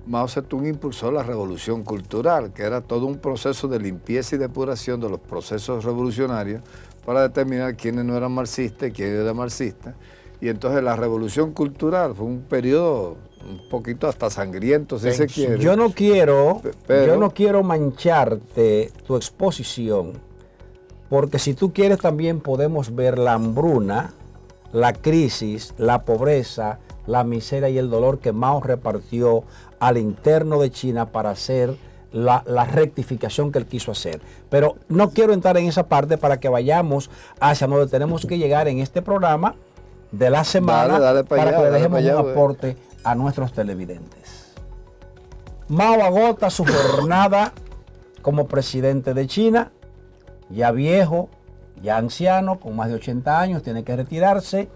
Mao Zedong impulsó la revolución cultural, que era todo un proceso de limpieza y depuración de los procesos revolucionarios para determinar quiénes no eran marxistas y quiénes eran marxistas. Y entonces la revolución cultural fue un periodo un poquito hasta sangriento, si se quiere. Yo no quiero mancharte tu exposición, porque si tú quieres también podemos ver la hambruna, la crisis, la pobreza, la miseria y el dolor que Mao repartió al interno de China para hacer la rectificación que él quiso hacer. Pero no quiero entrar en esa parte para que vayamos hacia donde tenemos que llegar en este programa de la semana, dale para allá, que le dejemos allá, un aporte a nuestros televidentes. Mao agota su jornada como presidente de China, ya viejo, ya anciano, con más de 80 años, tiene que retirarse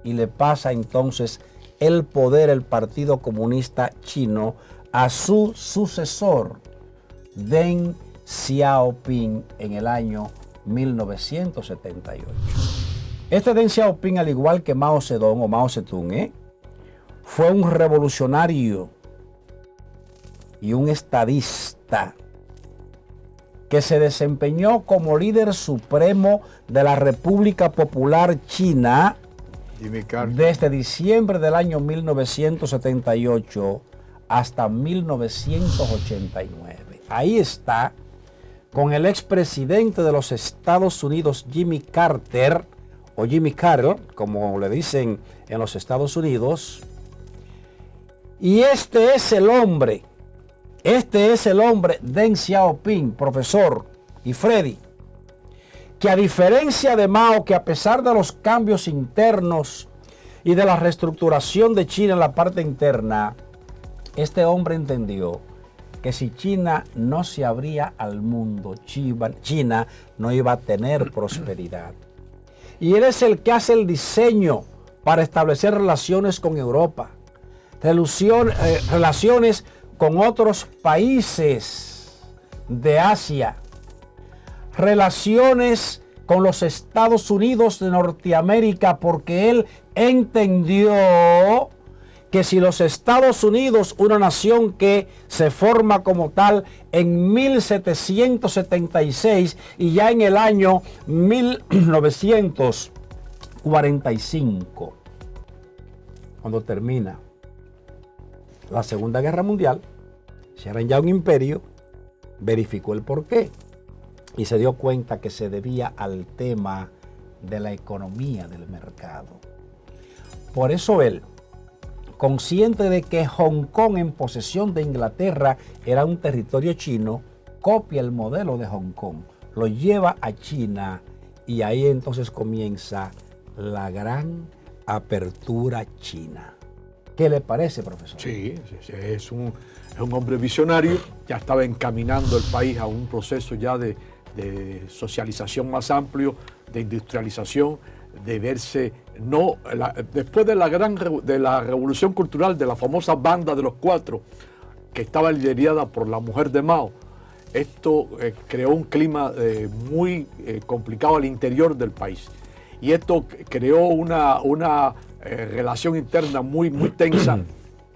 y le pasa entonces el poder, el Partido Comunista Chino, a su sucesor, Deng Xiaoping, en el año 1978. Este Deng Xiaoping, al igual que Mao Zedong o Mao Zedong, fue un revolucionario y un estadista que se desempeñó como líder supremo de la República Popular China desde diciembre del año 1978 hasta 1989. Ahí está, con el expresidente de los Estados Unidos, Jimmy Carter, o Jimmy Carter, como le dicen en los Estados Unidos. Y este es el hombre, Deng Xiaoping, profesor, y Freddy, que a diferencia de Mao, que a pesar de los cambios internos y de la reestructuración de China en la parte interna, este hombre entendió que si China no se abría al mundo, China no iba a tener prosperidad. Y él es el que hace el diseño para establecer relaciones con Europa, relaciones con otros países de Asia, relaciones con los Estados Unidos de Norteamérica, porque él entendió que si los Estados Unidos, una nación que se forma como tal en 1776 y ya en el año 1945, cuando termina la Segunda Guerra Mundial, si eran ya un imperio, verificó el porqué y se dio cuenta que se debía al tema de la economía del mercado. Por eso él, consciente de que Hong Kong, en posesión de Inglaterra, era un territorio chino, copia el modelo de Hong Kong, lo lleva a China y ahí entonces comienza la gran apertura china. ¿Qué le parece, profesor? Sí, es un hombre visionario, ya estaba encaminando el país a un proceso ya de socialización más amplio, de industrialización, de verse, después de la revolución cultural, de la famosa banda de los cuatro, que estaba liderada por la mujer de Mao. Esto creó un clima muy complicado al interior del país. Y esto creó una relación interna muy tensa,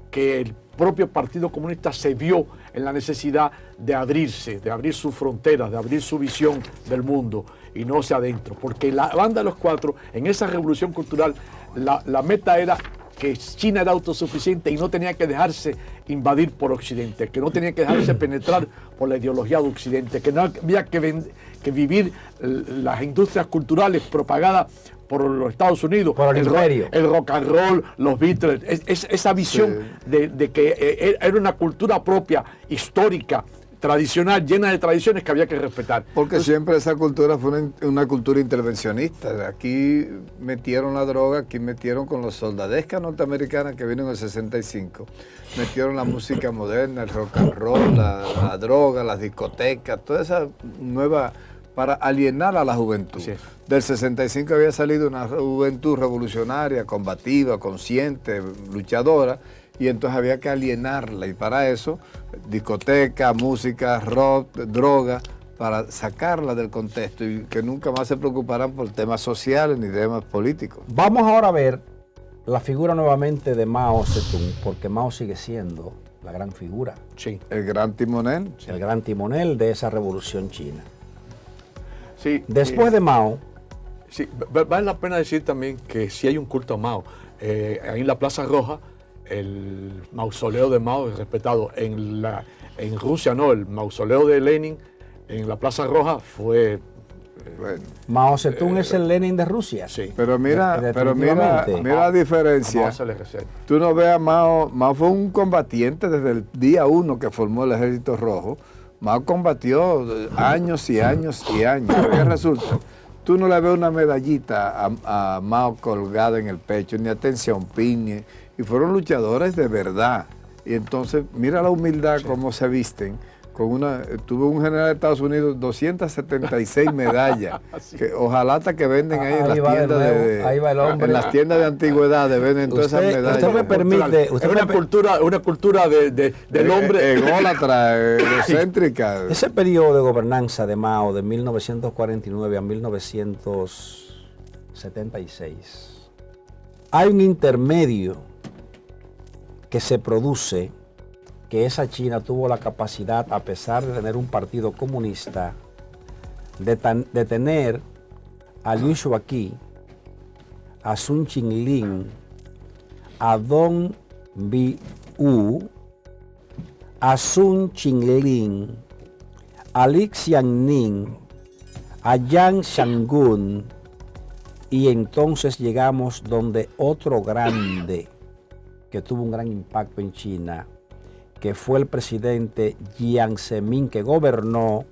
que el propio Partido Comunista se vio en la necesidad de abrirse, de abrir sus fronteras, de abrir su visión del mundo y no hacia adentro. Porque la banda de los cuatro, en esa revolución cultural, la meta era que China era autosuficiente y no tenía que dejarse invadir por Occidente, que no tenía que dejarse penetrar por la ideología de Occidente, que no había que vivir las industrias culturales propagadas por los Estados Unidos, por el imperio, el rock and roll, los Beatles, esa visión de que era una cultura propia, histórica, tradicional, llena de tradiciones que había que respetar. Porque siempre esa cultura fue una cultura intervencionista. Aquí metieron la droga, aquí metieron con los soldadescas norteamericanas que vino en el 65. Metieron la música moderna, el rock and roll, la droga, las discotecas, toda esa nueva, para alienar a la juventud. Sí. Del 65 había salido una juventud revolucionaria, combativa, consciente, luchadora, y entonces había que alienarla, y para eso discoteca, música, rock, droga, para sacarla del contexto y que nunca más se preocuparan por temas sociales ni temas políticos. Vamos ahora a ver la figura nuevamente de Mao Zedong, porque Mao sigue siendo la gran figura, Sí. El gran timonel. el gran timonel de esa revolución china. Sí, Después de Mao, sí, vale la pena decir también que sí hay un culto a Mao. Ahí en la Plaza Roja, el mausoleo de Mao es respetado. En Rusia no, el mausoleo de Lenin en la Plaza Roja fue... Bueno, Mao Zedong es el Lenin de Rusia. Sí. pero mira Definitivamente. la diferencia. A Mao se le reserva. Tú no ves a Mao. Mao fue un combatiente desde el día 1 que formó el Ejército Rojo. Mao combatió años y años y años. ¿Qué resulta? Tú no le ves una medallita a Mao colgada en el pecho, ni a Deng Xiaoping, y fueron luchadores de verdad. Y entonces, mira la humildad, cómo se visten. Tuvo un general de Estados Unidos 276 medallas. Que ojalá hasta que venden ahí en las va de tiendas nuevo, ahí va el hombre. en las tiendas de antigüedades venden todas esas medallas. Usted me permite, Es una cultura del hombre. Ególatra, egocéntrica. ese periodo de gobernanza de Mao de 1949 a 1976, hay un intermedio que se produce, que esa China tuvo la capacidad, a pesar de tener un partido comunista, de tener a Liu Shaoqi, a Sun Qinglin, a Dong Biu, a Sun Qinglin, a Li Xiangning, a Yang Shangun, y entonces llegamos donde otro grande que tuvo un gran impacto en China, que fue el presidente Jiang Zemin, que gobernó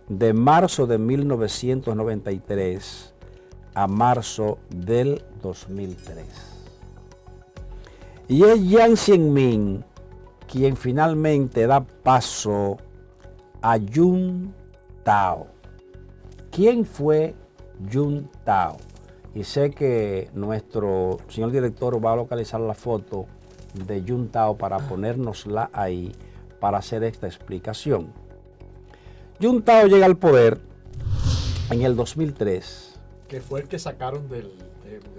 de marzo de 1993 a marzo del 2003. Y es Jiang Zemin quien finalmente da paso a Juntao. ¿Quién fue Juntao? Y sé que nuestro señor director va a localizar la foto de Juntao para ponérnosla ahí para hacer esta explicación. Juntao llega al poder en el 2003. Que fue el que sacaron de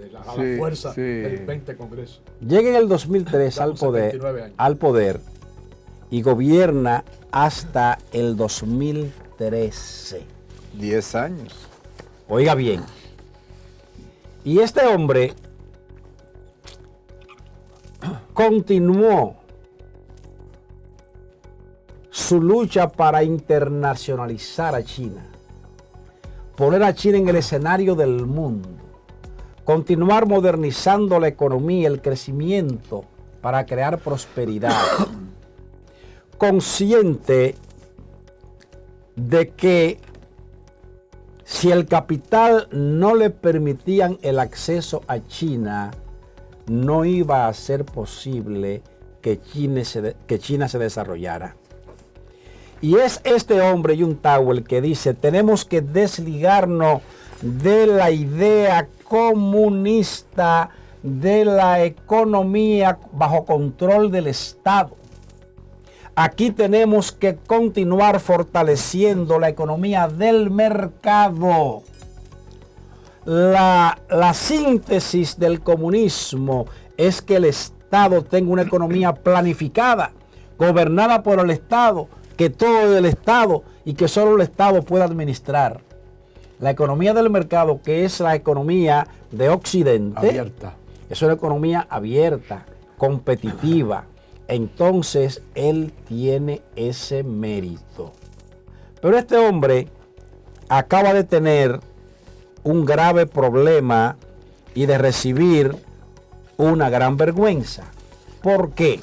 la Sí, fuerza sí. del 20 Congreso. Llega en el 2003 Damos 79 años. al poder y gobierna hasta el 2013. 10 años. Oiga bien. Y este hombre continuó su lucha para internacionalizar a China, poner a China en el escenario del mundo, continuar modernizando la economía, el crecimiento para crear prosperidad, consciente de que si el capital no le permitían el acceso a China, no iba a ser posible que China se desarrollara. Y es este hombre, Juntao, el que dice, tenemos que desligarnos de la idea comunista de la economía bajo control del Estado. Aquí tenemos que continuar fortaleciendo la economía del mercado. La síntesis del comunismo es que el Estado tenga una economía planificada, gobernada por el Estado, que todo es del Estado y que solo el Estado pueda administrar. La economía del mercado, que es la economía de Occidente, Abierta. es una economía abierta, competitiva. Entonces él tiene ese mérito. Pero este hombre acaba de tener un grave problema y de recibir una gran vergüenza. ¿Por qué?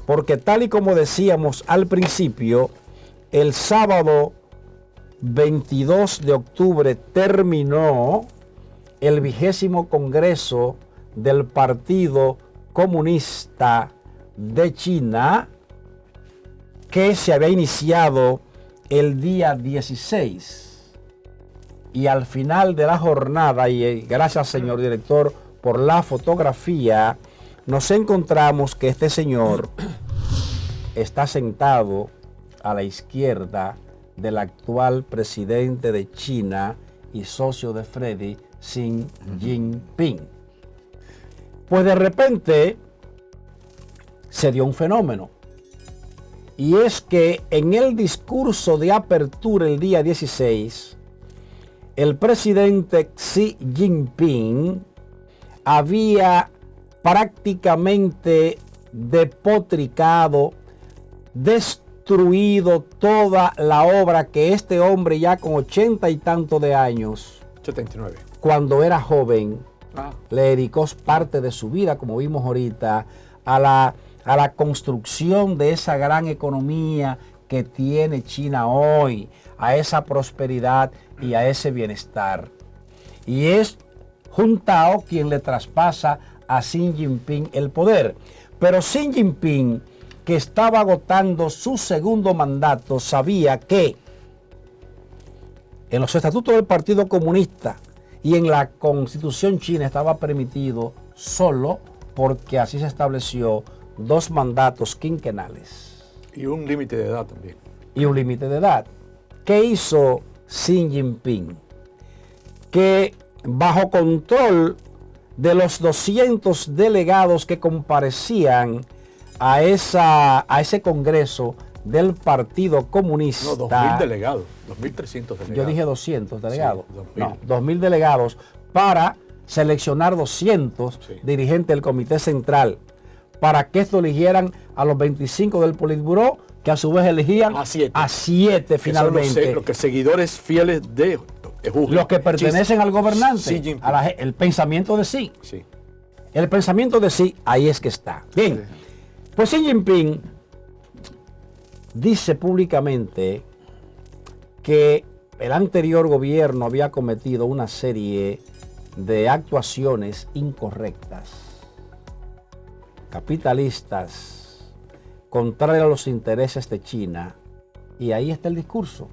Porque tal y como decíamos al principio, el sábado 22 de octubre terminó el 20º Congreso del Partido Comunista de China, que se había iniciado el día 16. Y al final de la jornada, y gracias señor director por la fotografía, nos encontramos que este señor está sentado a la izquierda del actual presidente de China y socio de Freddy, Xi Jinping. Pues de repente se dio un fenómeno. Y es que en el discurso de apertura el día 16, el presidente Xi Jinping había prácticamente depotricado, destruido toda la obra que este hombre ya con 80 y tanto de años, 79. cuando era joven, le dedicó parte de su vida, como vimos ahorita, a la construcción de esa gran economía que tiene China hoy, a esa prosperidad y a ese bienestar. Y es Juntao quien le traspasa a Xi Jinping el poder. Pero Xi Jinping, que estaba agotando su segundo mandato, sabía que en los estatutos del Partido Comunista y en la Constitución china estaba permitido solo porque así se estableció 2 mandatos quinquenales. Y un límite de edad también. Y un límite de edad. ¿Qué hizo Xi Jinping? Que bajo control de los 200 delegados que comparecían a ese congreso del Partido Comunista. No, 2.000 delegados, 2.300 delegados. Yo dije 200 delegados. Sí, 2.000. No, 2.000 delegados para seleccionar 200 dirigentes del Comité Central, para que estos eligieran a los 25 del Politburó, que a su vez elegían a 7 finalmente. Los que seguidores fieles de los que pertenecen al gobernante, el pensamiento de Xi. Sí. El pensamiento de Xi, ahí es que está. Bien, pues Xi Jinping dice públicamente que el anterior gobierno había cometido una serie de actuaciones incorrectas, capitalistas, contrarias a los intereses de China. Y ahí está el discurso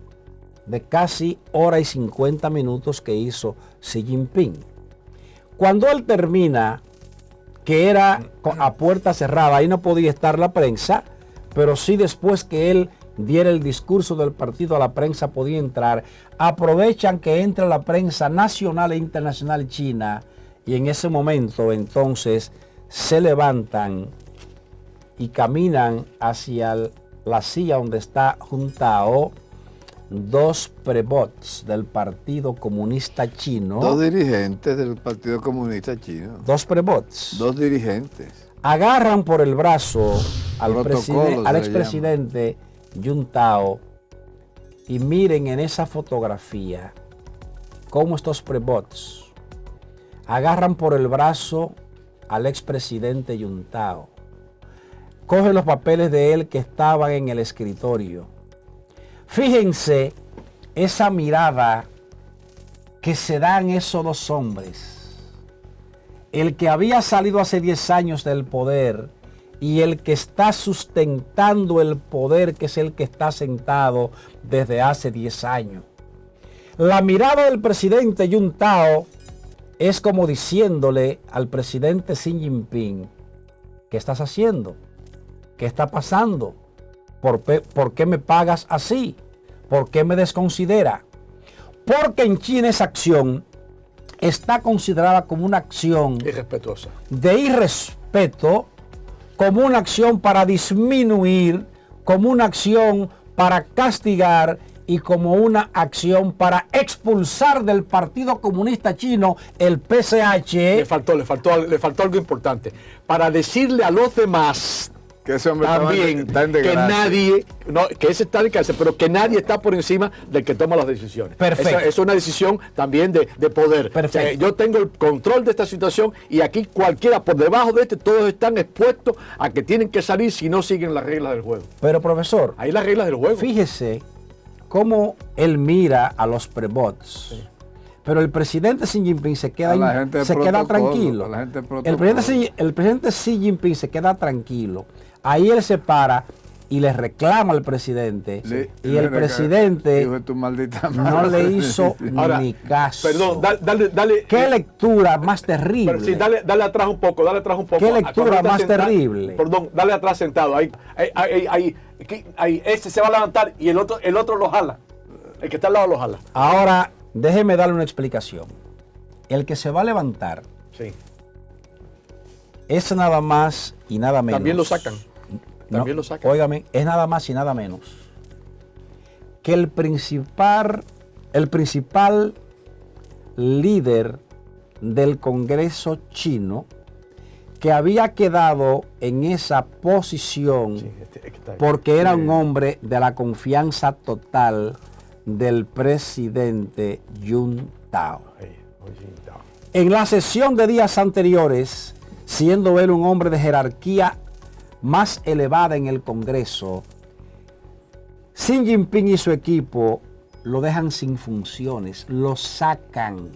de casi hora y 50 minutos que hizo Xi Jinping. Cuando él termina, que era a puerta cerrada, ahí no podía estar la prensa, pero sí después que él diera el discurso del partido a la prensa podía entrar. Aprovechan que entra la prensa nacional e internacional china y en ese momento entonces se levantan y caminan hacia la silla donde está Juntao 2 prebots del Partido Comunista Chino. 2 dirigentes del Partido Comunista Chino. 2 prebots. 2 dirigentes. Agarran por el brazo al expresidente Juntao y miren en esa fotografía cómo estos prebots agarran por el brazo al expresidente Juntao. Cogen los papeles de él que estaban en el escritorio. Fíjense esa mirada que se dan esos 2 hombres. El que había salido hace 10 años del poder y el que está sustentando el poder, que es el que está sentado desde hace 10 años. La mirada del presidente Juntao es como diciéndole al presidente Xi Jinping: ¿qué estás haciendo? ¿Qué está pasando? ¿Por qué me pagas así? ¿Por qué me desconsidera? Porque en China esa acción está considerada como una acción irrespetuosa, de irrespeto, como una acción para disminuir, como una acción para castigar y como una acción para expulsar del Partido Comunista Chino, el PCH. Le faltó algo importante. Para decirle a los demás que ese hombre también que nadie, que ese está en cárcel, pero que nadie está por encima del que toma las decisiones. Perfecto. Es una decisión también de poder. Perfecto. O sea, yo tengo el control de esta situación y aquí cualquiera por debajo de todos están expuestos a que tienen que salir si no siguen las reglas del juego. Pero profesor, ahí las reglas del juego. Fíjese cómo él mira a los prebots. Sí. Pero el presidente Xi Jinping se queda tranquilo. El presidente Xi Jinping se queda tranquilo. Ahí él se para y le reclama al presidente. Y el presidente no le hizo ni caso. Perdón, dale. ¿Qué lectura más terrible? Pero sí, dale atrás un poco. ¿Qué lectura más terrible? Perdón, dale atrás sentado. Ahí, este se va a levantar y el otro lo jala. El que está al lado lo jala. Ahora, déjeme darle una explicación. El que se va a levantar Sí. es nada más y nada menos. También lo sacan. También lo sacan. Óigame, es nada más y nada menos que el principal líder del Congreso chino, que había quedado en esa posición Sí, es que está ahí. porque era un hombre de la confianza total del presidente Juntao. Ahí, oye, está. En la sesión de días anteriores, siendo él un hombre de jerarquía más elevada en el Congreso, Xi Jinping y su equipo lo dejan sin funciones, lo sacan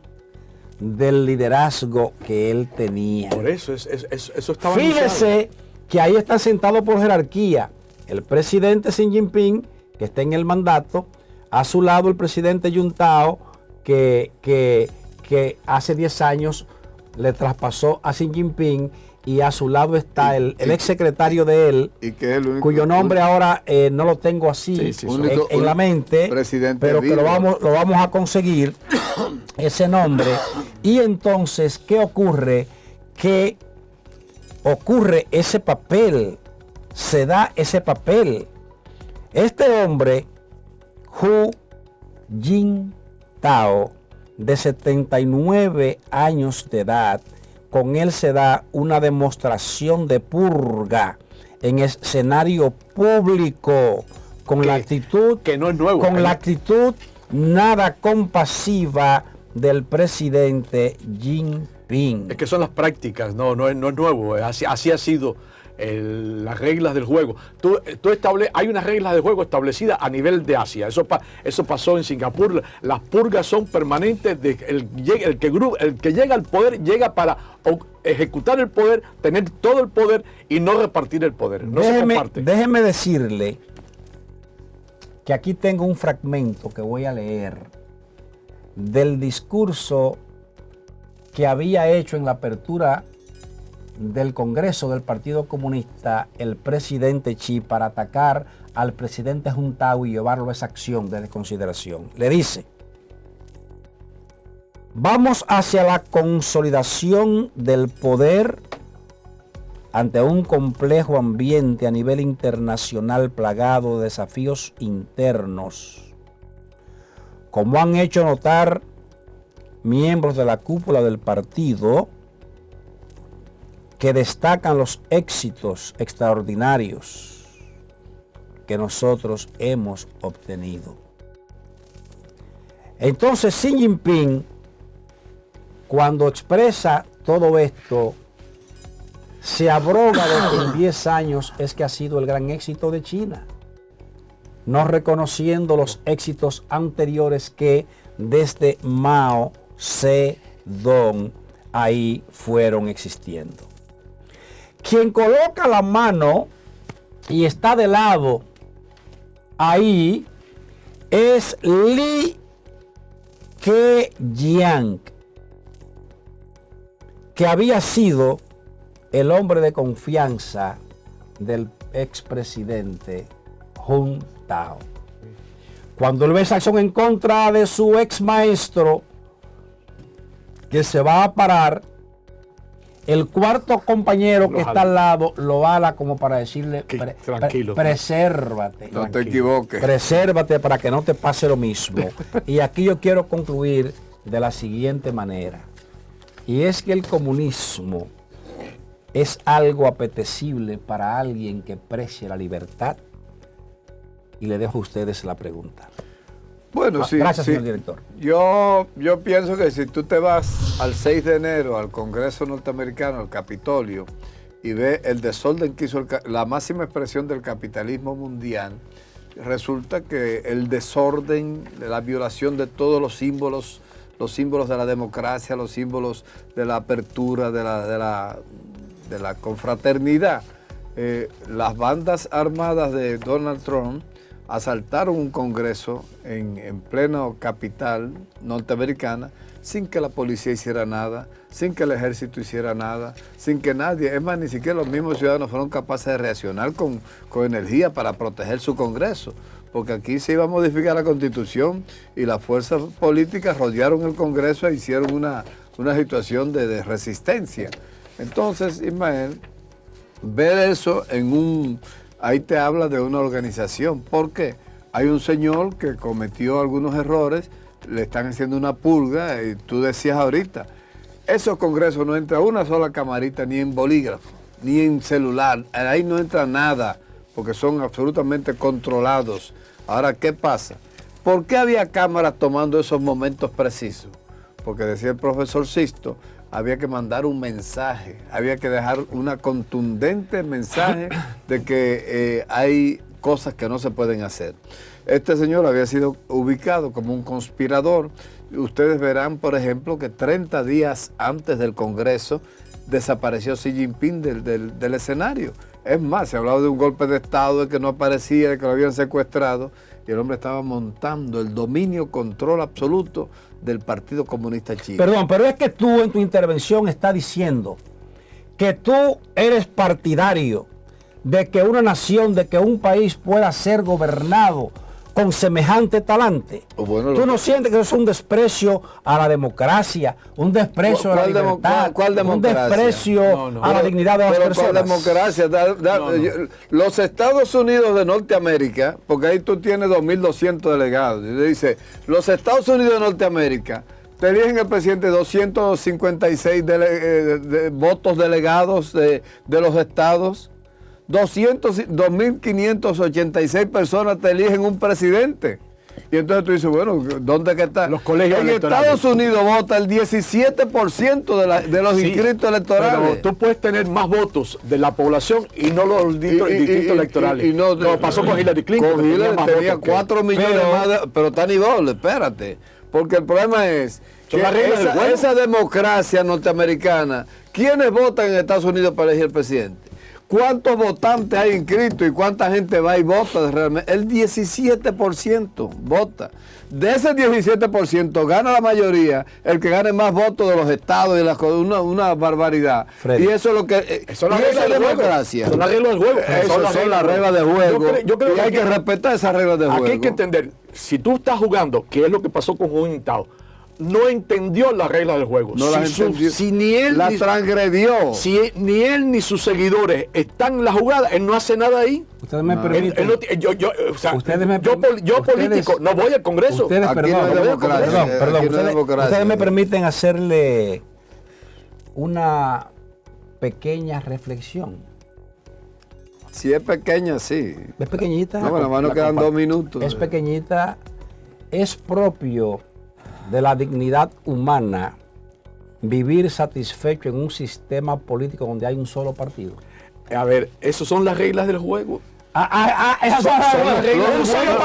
del liderazgo que él tenía. Por eso, eso estaba Fíjese que ahí está sentado por jerarquía el presidente Xi Jinping, que está en el mandato, a su lado el presidente Juntao, que hace 10 años le traspasó a Xi Jinping, y a su lado está el exsecretario de él, Y que es el único, cuyo nombre ahora no lo tengo así en la mente, presidente pero que vivo. lo vamos a conseguir, ese nombre. Y entonces, ¿qué ocurre? Que ocurre ese papel, se da ese papel. Este hombre, Hu Jintao, de 79 años de edad, con él se da una demostración de purga en escenario público, con la actitud que no es nuevo. con la actitud nada compasiva del presidente Jinping. Es que son las prácticas, no es nuevo. Así ha sido las reglas del juego. Hay unas reglas de juego establecidas a nivel de Asia. Eso pasó en Singapur. Las purgas son permanentes. El que llega al poder llega para ejecutar el poder, tener todo el poder y no repartir el poder. No se comparte. Déjeme decirle que aquí tengo un fragmento que voy a leer del discurso que había hecho en la apertura del Congreso del Partido Comunista el presidente Xi para atacar al presidente Juntao y llevarlo a esa acción de desconsideración. Le dice: vamos hacia la consolidación del poder ante un complejo ambiente a nivel internacional plagado de desafíos internos. Como han hecho notar miembros de la cúpula del partido, que destacan los éxitos extraordinarios que nosotros hemos obtenido. Entonces Xi Jinping, cuando expresa todo esto, se abroga de que en 10 años es que ha sido el gran éxito de China, no reconociendo los éxitos anteriores que desde Mao Zedong ahí fueron existiendo. Quien coloca la mano y está de lado ahí es Li Keqiang, que había sido el hombre de confianza del expresidente Juntao. Cuando él ve esa acción en contra de su ex maestro, que se va a parar, el cuarto compañero que está al lado lo ala como para decirle: tranquilo, presérvate. No te equivoques. Presérvate para que no te pase lo mismo. Y aquí yo quiero concluir de la siguiente manera. Y es que el comunismo es algo apetecible para alguien que precie la libertad. Y le dejo a ustedes la pregunta. Bueno, sí. Gracias, sí. señor director. Yo pienso que si tú te vas al 6 de enero al Congreso norteamericano, al Capitolio, y ves el desorden que hizo la máxima expresión del capitalismo mundial, resulta que el desorden, la violación de todos los símbolos de la democracia, los símbolos de la apertura, de la confraternidad. Las bandas armadas de Donald Trump asaltaron un congreso en pleno capital norteamericana sin que la policía hiciera nada, sin que el ejército hiciera nada, sin que nadie, es más, ni siquiera los mismos ciudadanos fueron capaces de reaccionar con energía para proteger su congreso. porque aquí se iba a modificar la Constitución y las fuerzas políticas rodearon el Congreso e hicieron una situación de resistencia. Entonces, Ismael, ver eso ahí te habla de una organización. ¿Por qué? Hay un señor que cometió algunos errores, le están haciendo una purga, y tú decías ahorita, esos congresos no entra una sola camarita, ni en bolígrafo, ni en celular, ahí no entra nada, porque son absolutamente controlados. Ahora, ¿qué pasa? ¿Por qué había cámaras tomando esos momentos precisos? Porque decía el profesor Sisto, había que mandar un mensaje, había que dejar una contundente mensaje de que hay cosas que no se pueden hacer. Este señor había sido ubicado como un conspirador. Ustedes verán, por ejemplo, que 30 días antes del Congreso desapareció Xi Jinping del escenario. Es más, se hablaba de un golpe de Estado, de que no aparecía, de que lo habían secuestrado, y el hombre estaba montando el dominio, control absoluto del Partido Comunista Chino. Perdón, pero es que tú en tu intervención estás diciendo que tú eres partidario de que una nación, de que un país pueda ser gobernado con semejante talante. Bueno, ¿Tú no sientes que eso es un desprecio a la democracia, un desprecio a la libertad, ¿Cuál democracia? un desprecio a la dignidad de las personas? ¿Cuál democracia? Los Estados Unidos de Norteamérica, porque ahí tú tienes 2.200 delegados, y le dice, los Estados Unidos de Norteamérica te eligen el presidente 256 votos delegados de los estados. 2.586 personas te eligen un presidente. Y entonces tú dices, bueno, ¿dónde que está? Los colegios en electorales. Estados Unidos vota el 17% de los inscritos electorales. Pero tú puedes tener más votos de la población y no los distritos electorales. Como pasó con Hillary Clinton. Con Hillary tenía 4 millones más pero está ni doble, espérate. Porque el problema es que esa democracia norteamericana, ¿quiénes votan en Estados Unidos para elegir el presidente? ¿Cuántos votantes hay inscritos y cuánta gente va y vota realmente? El 17% vota. De ese 17% gana la mayoría, el que gane más votos de los estados y una barbaridad. Freddy. Y eso es lo que... Son las reglas del democracia. Son las reglas del juego. Esas son las reglas de juego. Yo creo y hay que respetar esas reglas de juego. Aquí hay que entender, si tú estás jugando, que es lo que pasó con Juan Tao, no entendió las reglas del juego. No las entendió. Si ni él la transgredió. Si ni él ni sus seguidores están en la jugada, él no hace nada ahí. Ustedes me permiten. Yo político, no voy al Congreso. Ustedes, Aquí no hay democracia. perdón. Aquí no hay democracia. Ustedes me permiten hacerle una pequeña reflexión. Si es pequeña, sí. Es pequeñita. No, nada más nos quedan 2 minutos. Es pequeñita. Es propio de la dignidad humana vivir satisfecho en un sistema político donde hay un solo partido. A ver, esas son las reglas del juego. Esas son las reglas de un solo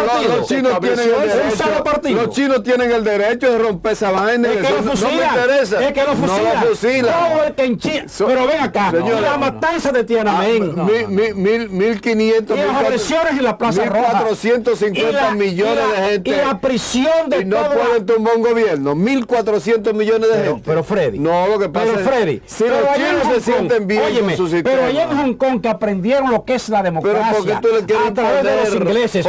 partido. Los chinos tienen el derecho de romper esa vaina. Es que lo fusilan. No me interesa. Es que lo fusilan. No lo fusilan. Todo el que en China. Pero ven acá. Señora, la matanza de Tiananmen. 1.500. Y las agresiones en la Plaza Roja. 1.450 millones de gente. Y la prisión de y no pueden tumbar un gobierno. 1.400 millones de gente. Pero Freddy. No, lo que pasa pero Freddy, si los chinos se sienten bien con su sistema. Pero allá en Hong Kong que aprendieron lo que es la democracia. Tú le quieres a través de los ingleses.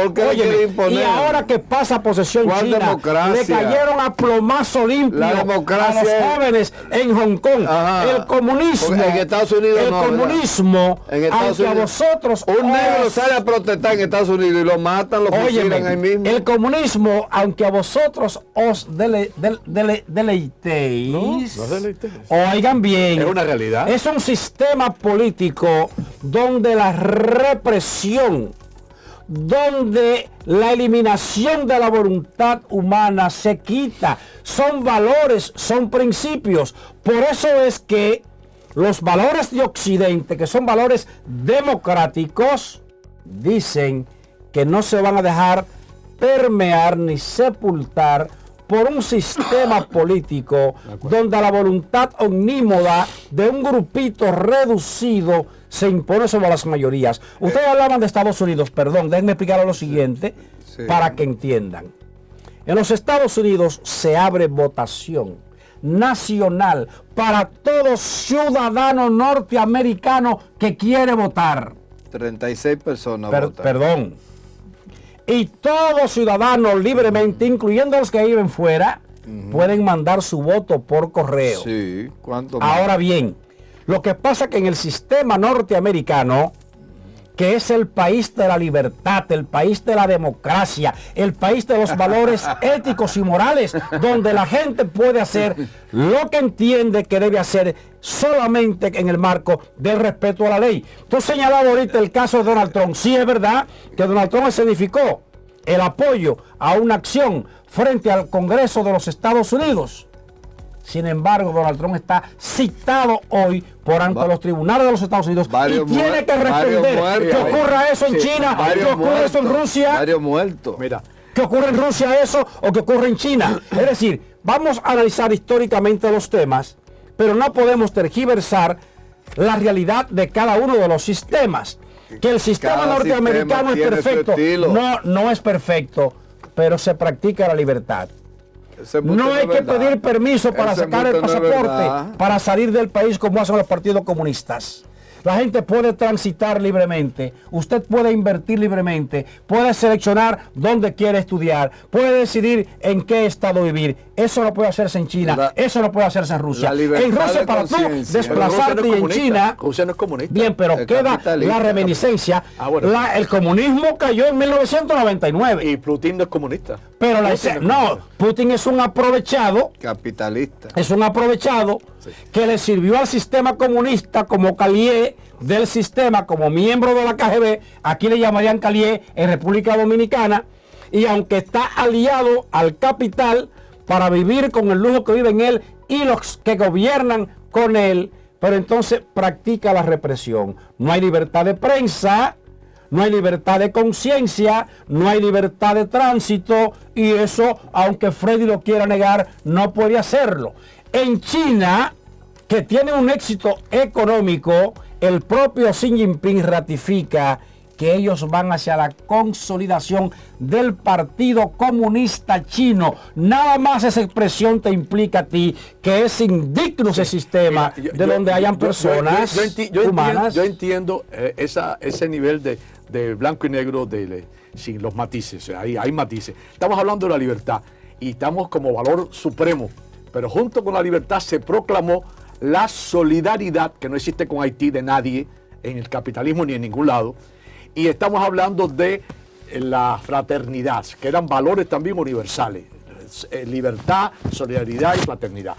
Y ahora que pasa posesión China, democracia? le cayeron a plomazo limpio a los jóvenes en Hong Kong. Ajá. El comunismo. Porque en Estados Unidos el no, comunismo, en Estados aunque Unidos, a vosotros un negro sale a protestar en Estados Unidos y lo matan, lo fusilan ahí mismo. El comunismo, aunque a vosotros os deleitéis, No deleitéis. oigan bien, Es una realidad. Es un sistema político donde la represión, donde la eliminación de la voluntad humana se quita. Son valores, son principios. Por eso es que los valores de Occidente, que son valores democráticos, dicen que no se van a dejar permear ni sepultar por un sistema político donde la voluntad omnímoda de un grupito reducido se impone sobre las mayorías. Ustedes hablaban de Estados Unidos, perdón, déjenme explicar lo siguiente para que entiendan. En los Estados Unidos se abre votación nacional para todo ciudadano norteamericano que quiere votar. 36 personas votan. Perdón. Y todos ciudadanos libremente, incluyendo los que viven fuera, pueden mandar su voto por correo. Sí, ¿cuánto más? Ahora bien, lo que pasa es que en el sistema norteamericano, que es el país de la libertad, el país de la democracia, el país de los valores éticos y morales, donde la gente puede hacer lo que entiende que debe hacer solamente en el marco del respeto a la ley. Tú señalabas ahorita el caso de Donald Trump. Sí, es verdad que Donald Trump escenificó el apoyo a una acción frente al Congreso de los Estados Unidos. Sin embargo, Donald Trump está citado hoy por ante los tribunales de los Estados Unidos y tiene que responder que ocurra eso en China, que ocurra eso en Rusia. Varios muertos. Mira, Que ocurra en Rusia eso o que ocurra en China. Es decir, vamos a analizar históricamente los temas, pero no podemos tergiversar la realidad de cada uno de los sistemas. Que el sistema Cada norteamericano es sistema tiene su perfecto. estilo. No es perfecto, pero se practica la libertad. Ese punto No hay es que verdad. pedir permiso para Ese sacar el punto no es pasaporte, verdad. para salir del país como hacen los partidos comunistas. La gente puede transitar libremente, usted puede invertir libremente, puede seleccionar dónde quiere estudiar, puede decidir en qué estado vivir. Eso no puede hacerse en China, eso no puede hacerse en Rusia. la libertad En Rusia de para tú conciencia. desplazarte y en China, Rusia no es comunista. bien, pero El queda capitalista. la reminiscencia. Bueno. El comunismo cayó en 1999. Y Putin no es comunista. Pero Putin es un aprovechado. Capitalista. Es un aprovechado que le sirvió al sistema comunista como calié del sistema, como miembro de la KGB, aquí le llamarían calié en República Dominicana, y aunque está aliado al capital para vivir con el lujo que vive en él y los que gobiernan con él, pero entonces practica la represión. No hay libertad de prensa, no hay libertad de conciencia, no hay libertad de tránsito, y eso, aunque Freddy lo quiera negar, no puede hacerlo. En China, que tiene un éxito económico, el propio Xi Jinping ratifica que ellos van hacia la consolidación del Partido Comunista Chino. Nada más esa expresión te implica a ti que es indigno ese sistema donde hayan personas humanas. Yo entiendo ese nivel de blanco y negro sin los matices. Hay matices. Estamos hablando de la libertad y estamos como valor supremo. Pero junto con la libertad se proclamó la solidaridad, que no existe con Haití de nadie, en el capitalismo ni en ningún lado. Y estamos hablando de la fraternidad, que eran valores también universales. Libertad, solidaridad y fraternidad.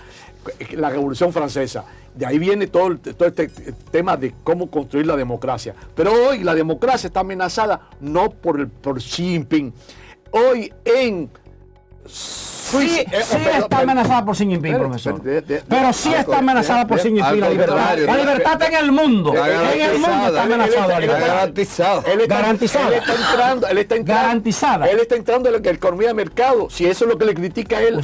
La Revolución Francesa, de ahí viene todo este tema de cómo construir la democracia. Pero hoy la democracia está amenazada no por Xi Jinping. Hoy en Sí está amenazada por Xi Jinping, profesor. Pero sí está amenazada por Xi Jinping la libertad. La libertad está en el mundo. En el mundo está amenazada la libertad. Garantizada. Él está entrando en la economía de mercado. Si eso es lo que le critica a él.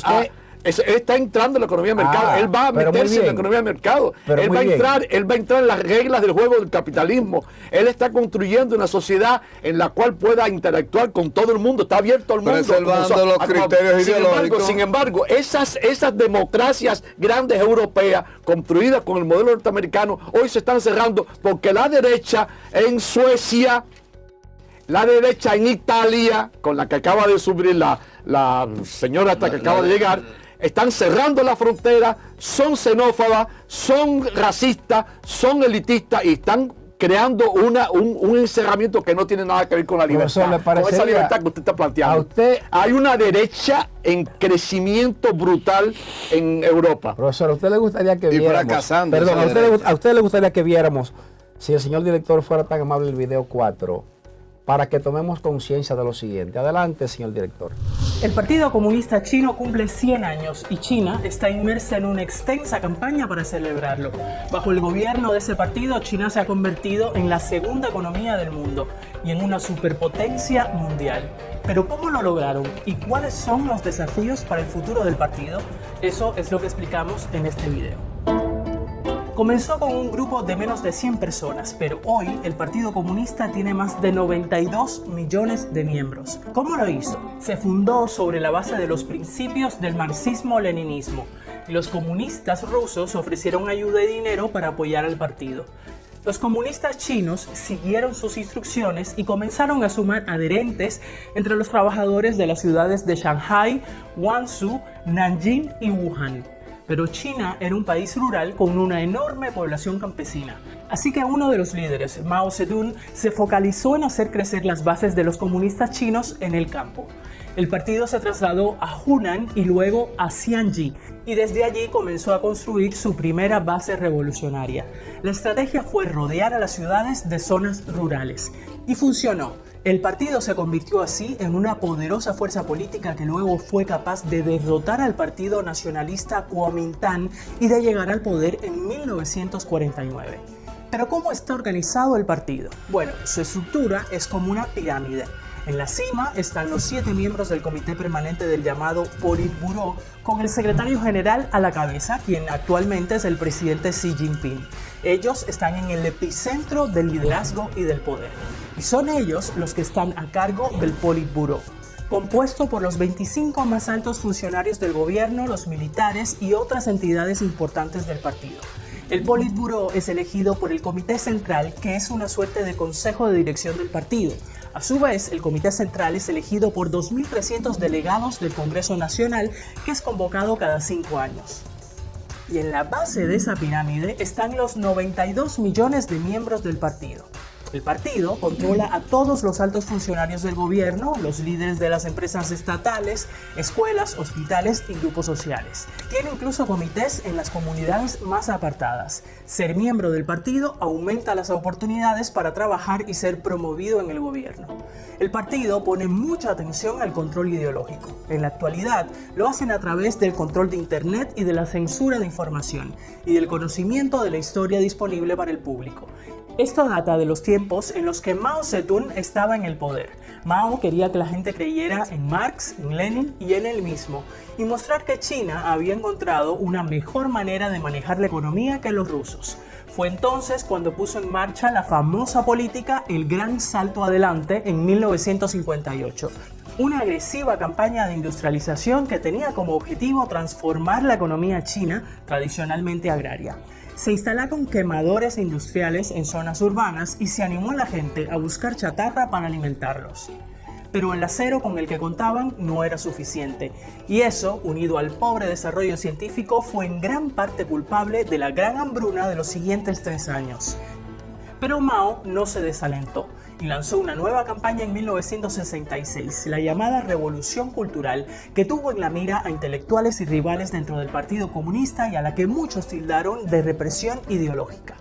Él está entrando en la economía de mercado. Él va a meterse en la economía de mercado. Él va a entrar en las reglas del juego del capitalismo. Él está construyendo una sociedad en la cual pueda interactuar con todo el mundo. Está abierto al mundo. Preservando los criterios ideológicos. Sin embargo, esas democracias grandes europeas construidas con el modelo norteamericano hoy se están cerrando porque la derecha en Suecia, la derecha en Italia, con la que acaba de subir la señora hasta que acaba de llegar, están cerrando la frontera, son xenófobas, son racistas, son elitistas y están creando un encerramiento que no tiene nada que ver con la libertad. Con esa libertad que usted está planteando. Hay una derecha en crecimiento brutal en Europa. Profesor, ¿a usted le gustaría que viéramos? Fracasando. Perdón, ¿a usted le gustaría que viéramos, si el señor director fuera tan amable, el video 4? Para que tomemos conciencia de lo siguiente. Adelante, señor director. El Partido Comunista Chino cumple 100 años y China está inmersa en una extensa campaña para celebrarlo. Bajo el gobierno de ese partido, China se ha convertido en la segunda economía del mundo y en una superpotencia mundial. Pero ¿cómo lo lograron? ¿Y cuáles son los desafíos para el futuro del partido? Eso es lo que explicamos en este video. Comenzó con un grupo de menos de 100 personas, pero hoy el Partido Comunista tiene más de 92 millones de miembros. ¿Cómo lo hizo? Se fundó sobre la base de los principios del marxismo-leninismo y los comunistas rusos ofrecieron ayuda y dinero para apoyar al partido. Los comunistas chinos siguieron sus instrucciones y comenzaron a sumar adherentes entre los trabajadores de las ciudades de Shanghái, Guangzhou, Nanjing y Wuhan. Pero China era un país rural con una enorme población campesina. Así que uno de los líderes, Mao Zedong, se focalizó en hacer crecer las bases de los comunistas chinos en el campo. El partido se trasladó a Hunan y luego a Xianji, y desde allí comenzó a construir su primera base revolucionaria. La estrategia fue rodear a las ciudades de zonas rurales, y funcionó. El partido se convirtió así en una poderosa fuerza política que luego fue capaz de derrotar al partido nacionalista Kuomintang y de llegar al poder en 1949. Pero ¿cómo está organizado el partido? Bueno, su estructura es como una pirámide. En la cima están los 7 miembros del comité permanente del llamado Politburó, con el secretario general a la cabeza, quien actualmente es el presidente Xi Jinping. Ellos están en el epicentro del liderazgo y del poder. Y son ellos los que están a cargo del Politburó, compuesto por los 25 más altos funcionarios del gobierno, los militares y otras entidades importantes del partido. El Politburó es elegido por el Comité Central, que es una suerte de consejo de dirección del partido. A su vez, el Comité Central es elegido por 2.300 delegados del Congreso Nacional, que es convocado cada 5 años. Y en la base de esa pirámide están los 92 millones de miembros del partido. El partido controla a todos los altos funcionarios del gobierno, los líderes de las empresas estatales, escuelas, hospitales y grupos sociales. Tiene incluso comités en las comunidades más apartadas. Ser miembro del partido aumenta las oportunidades para trabajar y ser promovido en el gobierno. El partido pone mucha atención al control ideológico. En la actualidad lo hacen a través del control de Internet y de la censura de información, y del conocimiento de la historia disponible para el público. Esto data de los tiempos en los que Mao Zedong estaba en el poder. Mao quería que la gente creyera en Marx, en Lenin y en él mismo, y mostrar que China había encontrado una mejor manera de manejar la economía que los rusos. Fue entonces cuando puso en marcha la famosa política El Gran Salto Adelante en 1958. Una agresiva campaña de industrialización que tenía como objetivo transformar la economía china, tradicionalmente agraria. Se instalaron quemadores industriales en zonas urbanas y se animó a la gente a buscar chatarra para alimentarlos. Pero el acero con el que contaban no era suficiente, y eso, unido al pobre desarrollo científico, fue en gran parte culpable de la gran hambruna de los siguientes 3 años. Pero Mao no se desalentó y lanzó una nueva campaña en 1966, la llamada Revolución Cultural, que tuvo en la mira a intelectuales y rivales dentro del Partido Comunista y a la que muchos tildaron de represión ideológica.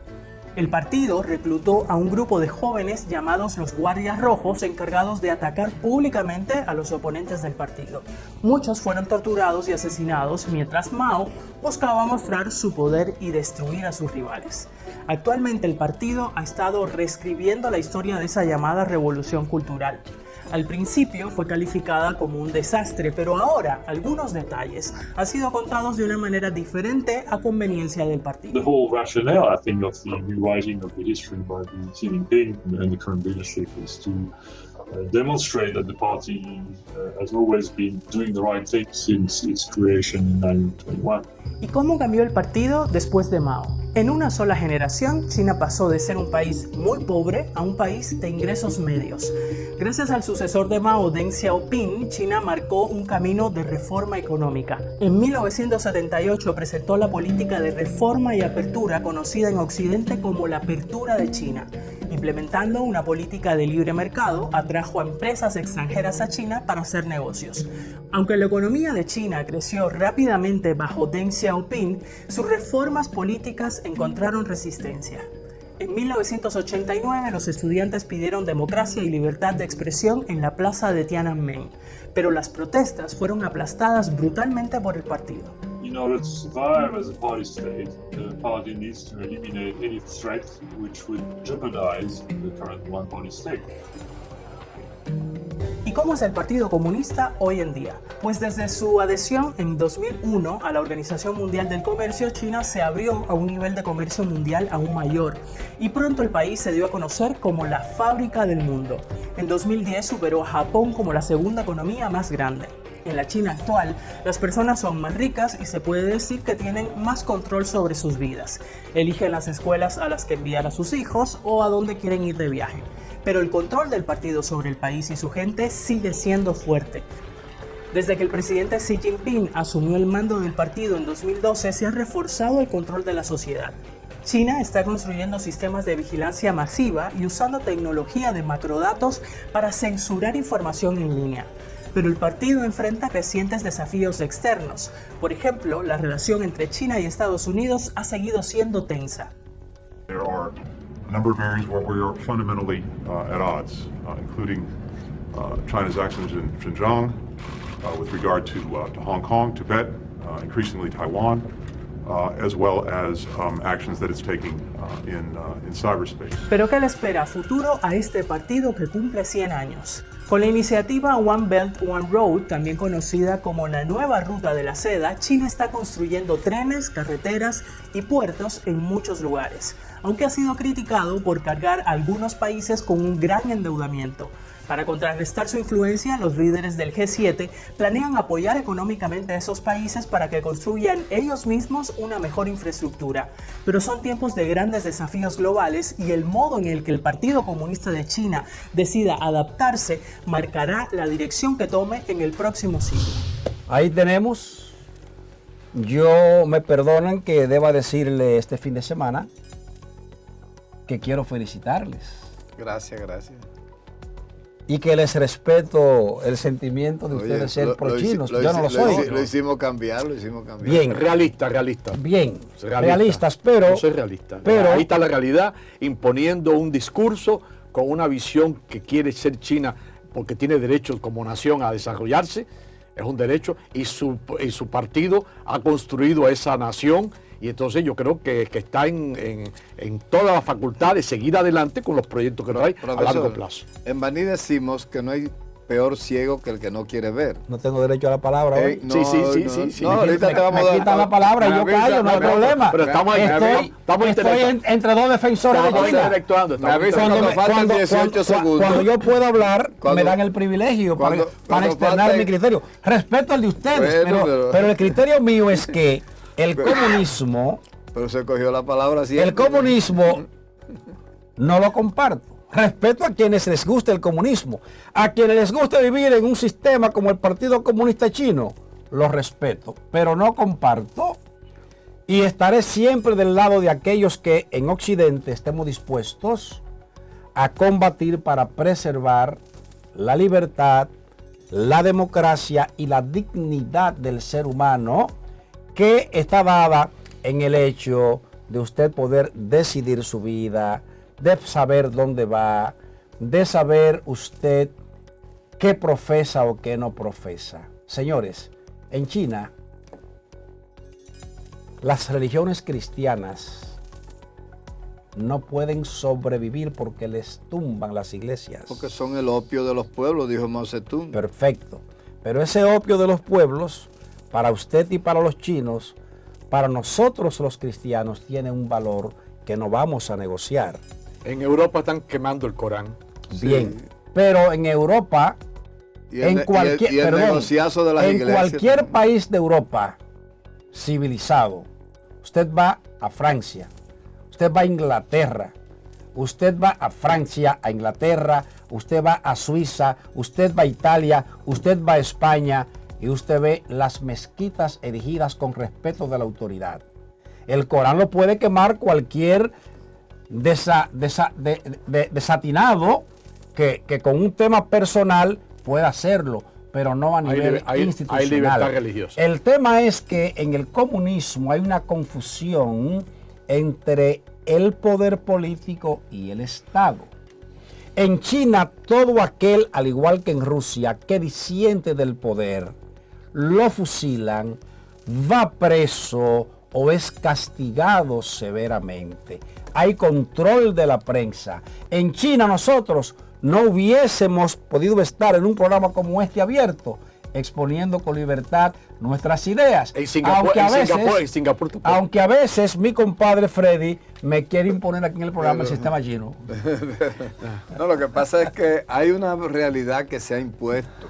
El partido reclutó a un grupo de jóvenes llamados los Guardias Rojos, encargados de atacar públicamente a los oponentes del partido. Muchos fueron torturados y asesinados, mientras Mao buscaba mostrar su poder y destruir a sus rivales. Actualmente el partido ha estado reescribiendo la historia de esa llamada Revolución Cultural. Al principio fue calificada como un desastre, pero ahora algunos detalles han sido contados de una manera diferente a conveniencia del partido. The whole rationale, I think, of the rewriting of the history by the Xi Jinping and the current leadership is to demonstrate that the party has always been doing the right thing since its creation in 1921. ¿Y cómo cambió el partido después de Mao? En una sola generación, China pasó de ser un país muy pobre a un país de ingresos medios. Gracias al sucesor de Mao, Deng Xiaoping, China marcó un camino de reforma económica. En 1978 presentó la política de reforma y apertura conocida en Occidente como la Apertura de China. Implementando una política de libre mercado, atrajo a empresas extranjeras a China para hacer negocios. Aunque la economía de China creció rápidamente bajo Deng Xiaoping, sus reformas políticas encontraron resistencia. En 1989 los estudiantes pidieron democracia y libertad de expresión en la plaza de Tiananmen, pero las protestas fueron aplastadas brutalmente por el partido. In order to survive as a party state, the party needs to eliminate any threat which would jeopardize the current one-party state. ¿Y cómo es el Partido Comunista hoy en día? Pues desde su adhesión en 2001 a la Organización Mundial del Comercio, China se abrió a un nivel de comercio mundial aún mayor, y pronto el país se dio a conocer como la fábrica del mundo. En 2010 superó a Japón como la segunda economía más grande. En la China actual, las personas son más ricas y se puede decir que tienen más control sobre sus vidas. Eligen las escuelas a las que enviar a sus hijos o a dónde quieren ir de viaje. Pero el control del partido sobre el país y su gente sigue siendo fuerte. Desde que el presidente Xi Jinping asumió el mando del partido en 2012, se ha reforzado el control de la sociedad. China está construyendo sistemas de vigilancia masiva y usando tecnología de macrodatos para censurar información en línea. Pero el partido enfrenta crecientes desafíos externos. Por ejemplo, la relación entre China y Estados Unidos ha seguido siendo tensa. There are a number of areas where we are fundamentally at odds, including China's actions in Xinjiang, with regard to Hong Kong, Tibet, increasingly Taiwan, as well as actions that it's taking in cyberspace. ¿Pero qué le espera a futuro a este partido que cumple 100 años? Con la iniciativa One Belt, One Road, también conocida como la nueva ruta de la seda, China está construyendo trenes, carreteras y puertos en muchos lugares, aunque ha sido criticado por cargar a algunos países con un gran endeudamiento. Para contrarrestar su influencia, los líderes del G7 planean apoyar económicamente a esos países para que construyan ellos mismos una mejor infraestructura. Pero son tiempos de grandes desafíos globales y el modo en el que el Partido Comunista de China decida adaptarse marcará la dirección que tome en el próximo siglo. Ahí tenemos. Yo me perdonan que deba decirle este fin de semana que quiero felicitarles. Gracias, gracias. Y que les respeto el sentimiento de ustedes ser pro-chinos. Yo no lo soy. Lo hicimos cambiar. Bien. Realista. Bien. Realistas, pero... Yo soy realista. Pero, ahí está la realidad, imponiendo un discurso con una visión que quiere ser China porque tiene derecho como nación a desarrollarse, es un derecho, y su partido ha construido esa nación. Y entonces yo creo que está en toda la facultad de seguir adelante con los proyectos que nos hay a largo plazo. En Baní decimos que no hay peor ciego que el que no quiere ver. No tengo derecho a la palabra hoy. Sí. No, ahorita te vamos a dar. Me quitan la palabra y yo callo, no hay problema. Pero estamos estoy entre dos defensores de China. Me avisan cuando faltan 18 segundos. Cuando yo puedo hablar, me dan el privilegio para externar mi criterio. Respeto al de ustedes, pero el criterio mío es que el comunismo... Pero se cogió la palabra así. El comunismo no lo comparto. Respeto a quienes les guste el comunismo. A quienes les guste vivir en un sistema como el Partido Comunista Chino, lo respeto, pero no comparto. Y estaré siempre del lado de aquellos que en Occidente estemos dispuestos a combatir para preservar la libertad, la democracia y la dignidad del ser humano, que está dada en el hecho de usted poder decidir su vida, de saber dónde va, de saber usted qué profesa o qué no profesa. Señores, en China, las religiones cristianas no pueden sobrevivir porque les tumban las iglesias. Porque son el opio de los pueblos, dijo Mao Zedong. Perfecto. Pero ese opio de los pueblos, para usted y para los chinos, para nosotros los cristianos, tiene un valor que no vamos a negociar. En Europa están quemando el Corán. Bien, sí. Pero en Europa, en cualquier país de Europa civilizado, usted va a Francia, usted va a Inglaterra, usted va a Francia, a Inglaterra, usted va a Suiza, usted va a Italia, usted va a España, y usted ve las mezquitas erigidas con respeto de la autoridad. El Corán lo puede quemar cualquier desatinado que con un tema personal pueda hacerlo, pero no a nivel institucional. Hay libertad religiosa. El tema es que en el comunismo hay una confusión entre el poder político y el Estado. En China, todo aquel, al igual que en Rusia, que disiente del poder, lo fusilan, va preso o es castigado severamente. Hay control de la prensa. En China nosotros no hubiésemos podido estar en un programa como este abierto, exponiendo con libertad nuestras ideas. En Singapur, aunque a veces mi compadre Freddy me quiere imponer aquí en el programa el sistema chino. No, lo que pasa es que hay una realidad que se ha impuesto.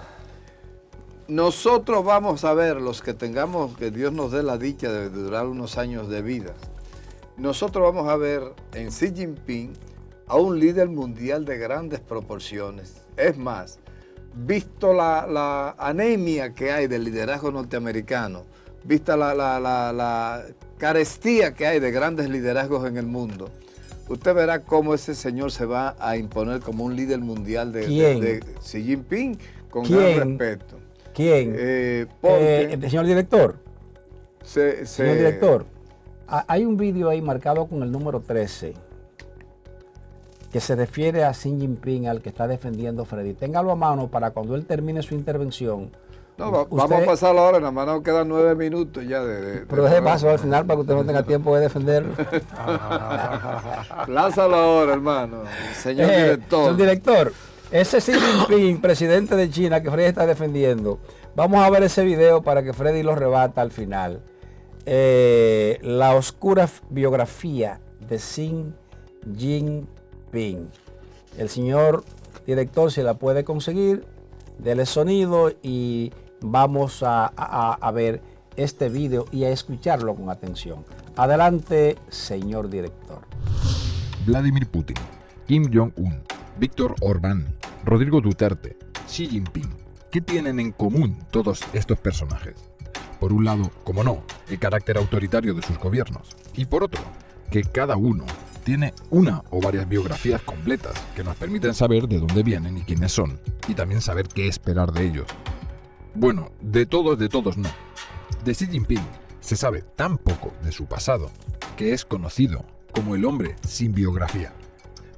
nosotros vamos a ver, los que tengamos, que Dios nos dé la dicha de durar unos años de vida, nosotros vamos a ver en Xi Jinping a un líder mundial de grandes proporciones. Es más, visto la anemia que hay del liderazgo norteamericano, vista la carestía que hay de grandes liderazgos en el mundo, usted verá cómo ese señor se va a imponer como un líder mundial de Xi Jinping con gran respeto. ¿Quién? Señor director. Señor director, hay un vídeo ahí marcado con el número 13 que se refiere a Xi Jinping, al que está defendiendo Freddy. Téngalo a mano para cuando él termine su intervención. No, vamos a pasarlo ahora, nada más nos quedan 9 minutos ya pero deje paso al final para que usted no tenga tiempo de defenderlo. Lázalo ahora, hermano. Señor director. Señor director, ese Xi Jinping, presidente de China, que Freddy está defendiendo, vamos a ver ese video para que Freddy lo rebata al final. La oscura biografía de Xi Jinping. El señor director, si la puede conseguir, dele sonido y vamos a ver este video y a escucharlo con atención. Adelante, señor director. Vladimir Putin, Kim Jong-un, Víctor Orbán, Rodrigo Duterte, Xi Jinping. ¿Qué tienen en común todos estos personajes? Por un lado, como no, el carácter autoritario de sus gobiernos. Y por otro, que cada uno tiene una o varias biografías completas que nos permiten saber de dónde vienen y quiénes son, y también saber qué esperar de ellos. Bueno, de todos no. De Xi Jinping se sabe tan poco de su pasado que es conocido como el hombre sin biografía.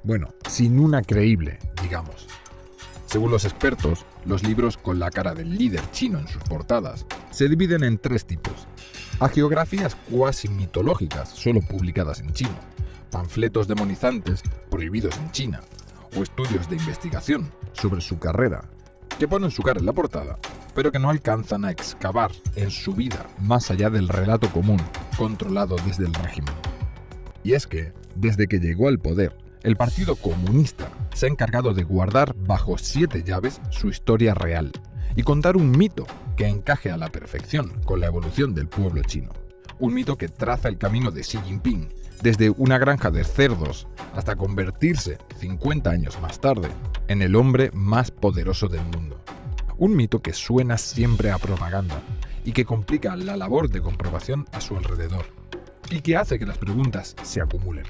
Bueno, sin una creíble, digamos. Según los expertos, los libros con la cara del líder chino en sus portadas se dividen en 3 tipos. Hagiografías cuasi mitológicas, solo publicadas en chino, panfletos demonizantes prohibidos en China, o estudios de investigación sobre su carrera, que ponen su cara en la portada, pero que no alcanzan a excavar en su vida más allá del relato común, controlado desde el régimen. Y es que, desde que llegó al poder, el Partido Comunista se ha encargado de guardar bajo 7 llaves su historia real y contar un mito que encaje a la perfección con la evolución del pueblo chino. Un mito que traza el camino de Xi Jinping desde una granja de cerdos hasta convertirse, 50 años más tarde, en el hombre más poderoso del mundo. Un mito que suena siempre a propaganda y que complica la labor de comprobación a su alrededor y que hace que las preguntas se acumulen.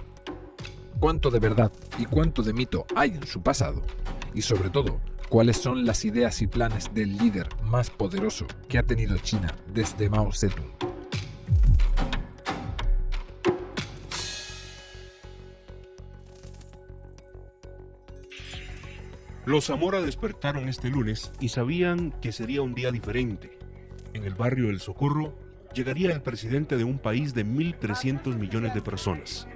¿Cuánto de verdad y cuánto de mito hay en su pasado? Y sobre todo, ¿cuáles son las ideas y planes del líder más poderoso que ha tenido China desde Mao Zedong? Los Zamora despertaron este lunes y sabían que sería un día diferente. En el barrio del Socorro llegaría el presidente de un país de 1.300 millones de personas.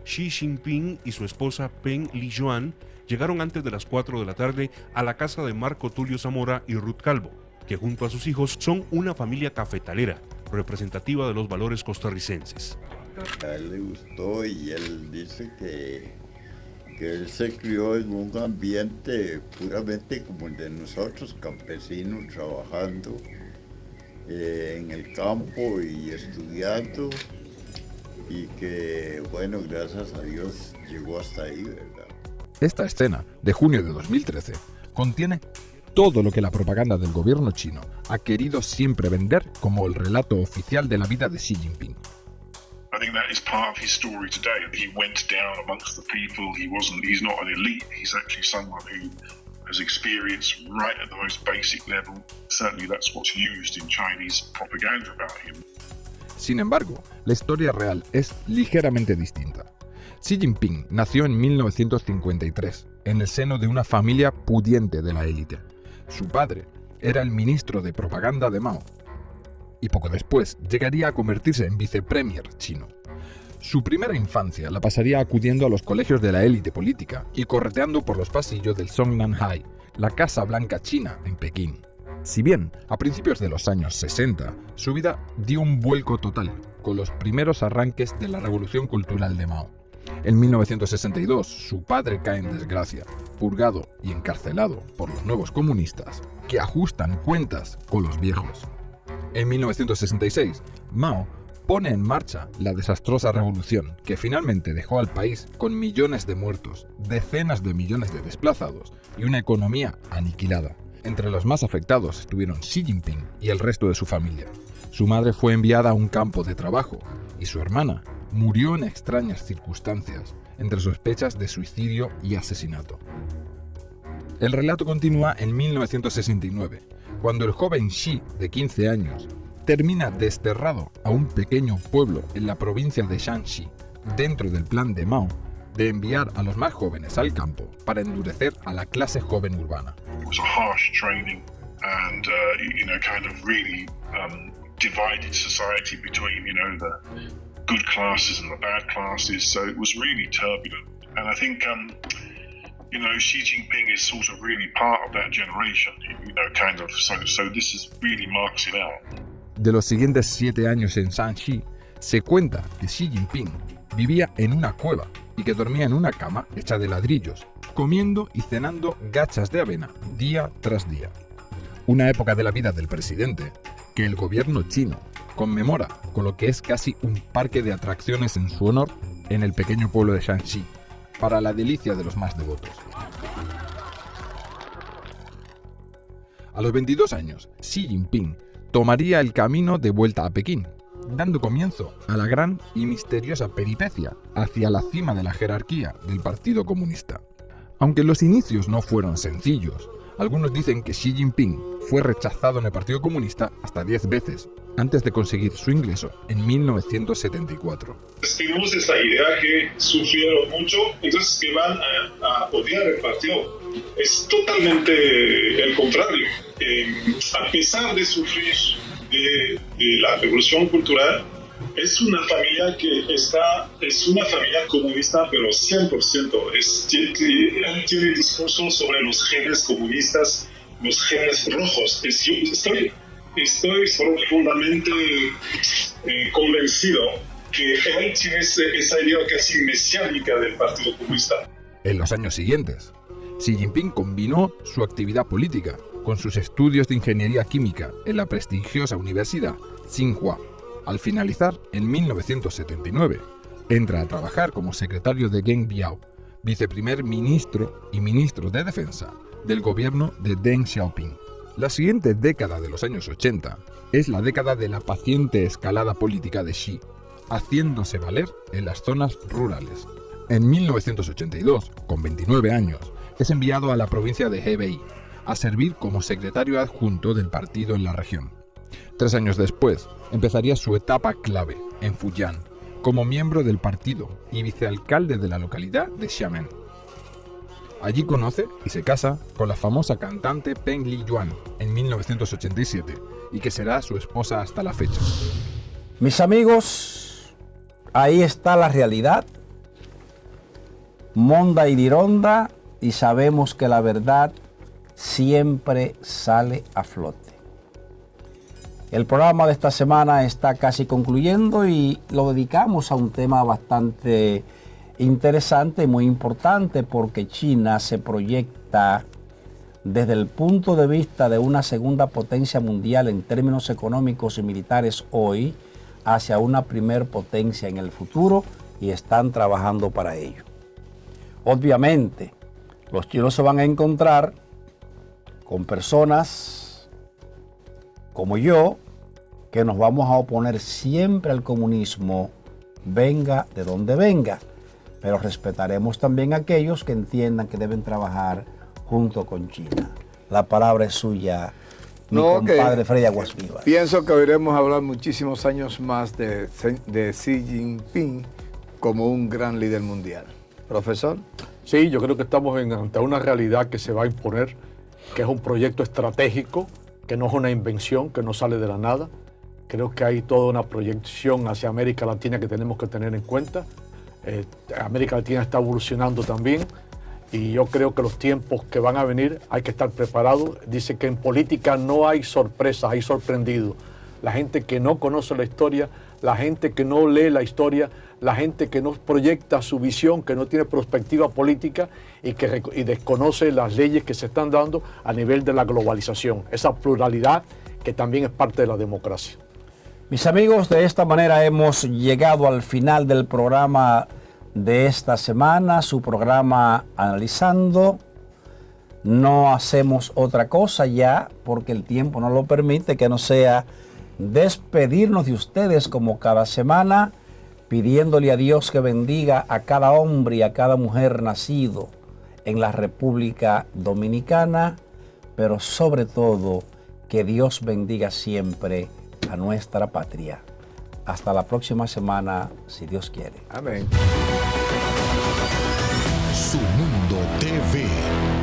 Xi Jinping y su esposa Peng Liyuan llegaron antes de las 4 de la tarde a la casa de Marco Tulio Zamora y Ruth Calvo, que junto a sus hijos son una familia cafetalera, representativa de los valores costarricenses. A él le gustó y él dice que él se crió en un ambiente puramente como el de nosotros, campesinos, trabajando en el campo y estudiando, y que, bueno, gracias a Dios llegó hasta ahí, ¿verdad? Esta escena, de junio de 2013, contiene todo lo que la propaganda del gobierno chino ha querido siempre vender como el relato oficial de la vida de Xi Jinping. I think that is part of his story today. He went down amongst the people. He's not an elite. He's actually someone who has experience right at the most basic level. Certainly that's what's used in Chinese propaganda about him. Sin embargo, la historia real es ligeramente distinta. Xi Jinping nació en 1953, en el seno de una familia pudiente de la élite. Su padre era el ministro de propaganda de Mao, y poco después llegaría a convertirse en vicepremier chino. Su primera infancia la pasaría acudiendo a los colegios de la élite política y correteando por los pasillos del Songnanhai, la Casa Blanca china en Pekín. Si bien, a principios de los años 60, su vida dio un vuelco total, con los primeros arranques de la revolución cultural de Mao. En 1962, su padre cae en desgracia, purgado y encarcelado por los nuevos comunistas, que ajustan cuentas con los viejos. En 1966, Mao pone en marcha la desastrosa revolución que finalmente dejó al país con millones de muertos, decenas de millones de desplazados y una economía aniquilada. Entre los más afectados estuvieron Xi Jinping y el resto de su familia. Su madre fue enviada a un campo de trabajo y su hermana murió en extrañas circunstancias, entre sospechas de suicidio y asesinato. El relato continúa en 1969, cuando el joven Xi, de 15 años, termina desterrado a un pequeño pueblo en la provincia de Shanxi, dentro del plan de Mao de enviar a los más jóvenes al campo para endurecer a la clase joven urbana. It was a harsh training and, kind of really divided society between, the good classes and the bad classes. So it was really turbulent. And I think, Xi Jinping is sort of really part of that generation, so this is really marks it out. De los siguientes 7 años en Shanxi, se cuenta que Xi Jinping vivía en una cueva y que dormía en una cama hecha de ladrillos, comiendo y cenando gachas de avena día tras día. Una época de la vida del presidente que el gobierno chino conmemora con lo que es casi un parque de atracciones en su honor en el pequeño pueblo de Shanxi, para la delicia de los más devotos. A los 22 años, Xi Jinping tomaría el camino de vuelta a Pekín, dando comienzo a la gran y misteriosa peripecia hacia la cima de la jerarquía del Partido Comunista. Aunque los inicios no fueron sencillos, algunos dicen que Xi Jinping fue rechazado en el Partido Comunista hasta 10 veces antes de conseguir su ingreso en 1974. Tenemos esta idea que sufrieron mucho, entonces que van a odiar el partido. Es totalmente el contrario. A pesar de sufrir de la revolución cultural, es una familia es una familia comunista, pero 100%. Tiene discurso sobre los genes comunistas, los genes rojos. Estoy profundamente convencido que él tiene esa idea casi mesiánica del Partido Comunista. En los años siguientes, Xi Jinping combinó su actividad política con sus estudios de ingeniería química en la prestigiosa Universidad Tsinghua. Al finalizar, en 1979, entra a trabajar como secretario de Geng Biao, viceprimer ministro y ministro de Defensa del gobierno de Deng Xiaoping. La siguiente década de los años 80 es la década de la paciente escalada política de Xi, haciéndose valer en las zonas rurales. En 1982, con 29 años, es enviado a la provincia de Hebei a servir como secretario adjunto del partido en la región. 3 años después, empezaría su etapa clave en Fujian, como miembro del partido y vicealcalde de la localidad de Xiamen. Allí conoce y se casa con la famosa cantante Peng Liyuan en 1987 y que será su esposa hasta la fecha. Mis amigos, ahí está la realidad, monda y dironda, y sabemos que la verdad siempre sale a flote. El programa de esta semana está casi concluyendo y lo dedicamos a un tema bastante interesante y muy importante, porque China se proyecta desde el punto de vista de una segunda potencia mundial en términos económicos y militares hoy hacia una primer potencia en el futuro, y están trabajando para ello. Obviamente, los chinos se van a encontrar con personas como yo, que nos vamos a oponer siempre al comunismo, venga de donde venga, pero respetaremos también a aquellos que entiendan que deben trabajar junto con China. La palabra es suya, mi compadre Freddy Aguas Vivas. Pienso que oiremos hablar muchísimos años más de Xi Jinping como un gran líder mundial. Profesor. Sí, yo creo que estamos ante una realidad que se va a imponer, que es un proyecto estratégico, que no es una invención, que no sale de la nada. Creo que hay toda una proyección hacia América Latina que tenemos que tener en cuenta. América Latina está evolucionando también y yo creo que los tiempos que van a venir hay que estar preparados. Dice que en política no hay sorpresas, hay sorprendidos. La gente que no conoce la historia, la gente que no lee la historia, la gente que no proyecta su visión, que no tiene perspectiva política y que desconoce las leyes que se están dando a nivel de la globalización, esa pluralidad que también es parte de la democracia. Mis amigos, de esta manera hemos llegado al final del programa de esta semana, su programa Analizando. No hacemos otra cosa ya, porque el tiempo no lo permite, que no sea despedirnos de ustedes como cada semana, pidiéndole a Dios que bendiga a cada hombre y a cada mujer nacido en la República Dominicana, pero sobre todo que Dios bendiga siempre a nuestra patria. Hasta la próxima semana, si Dios quiere. Amén. Su Mundo TV.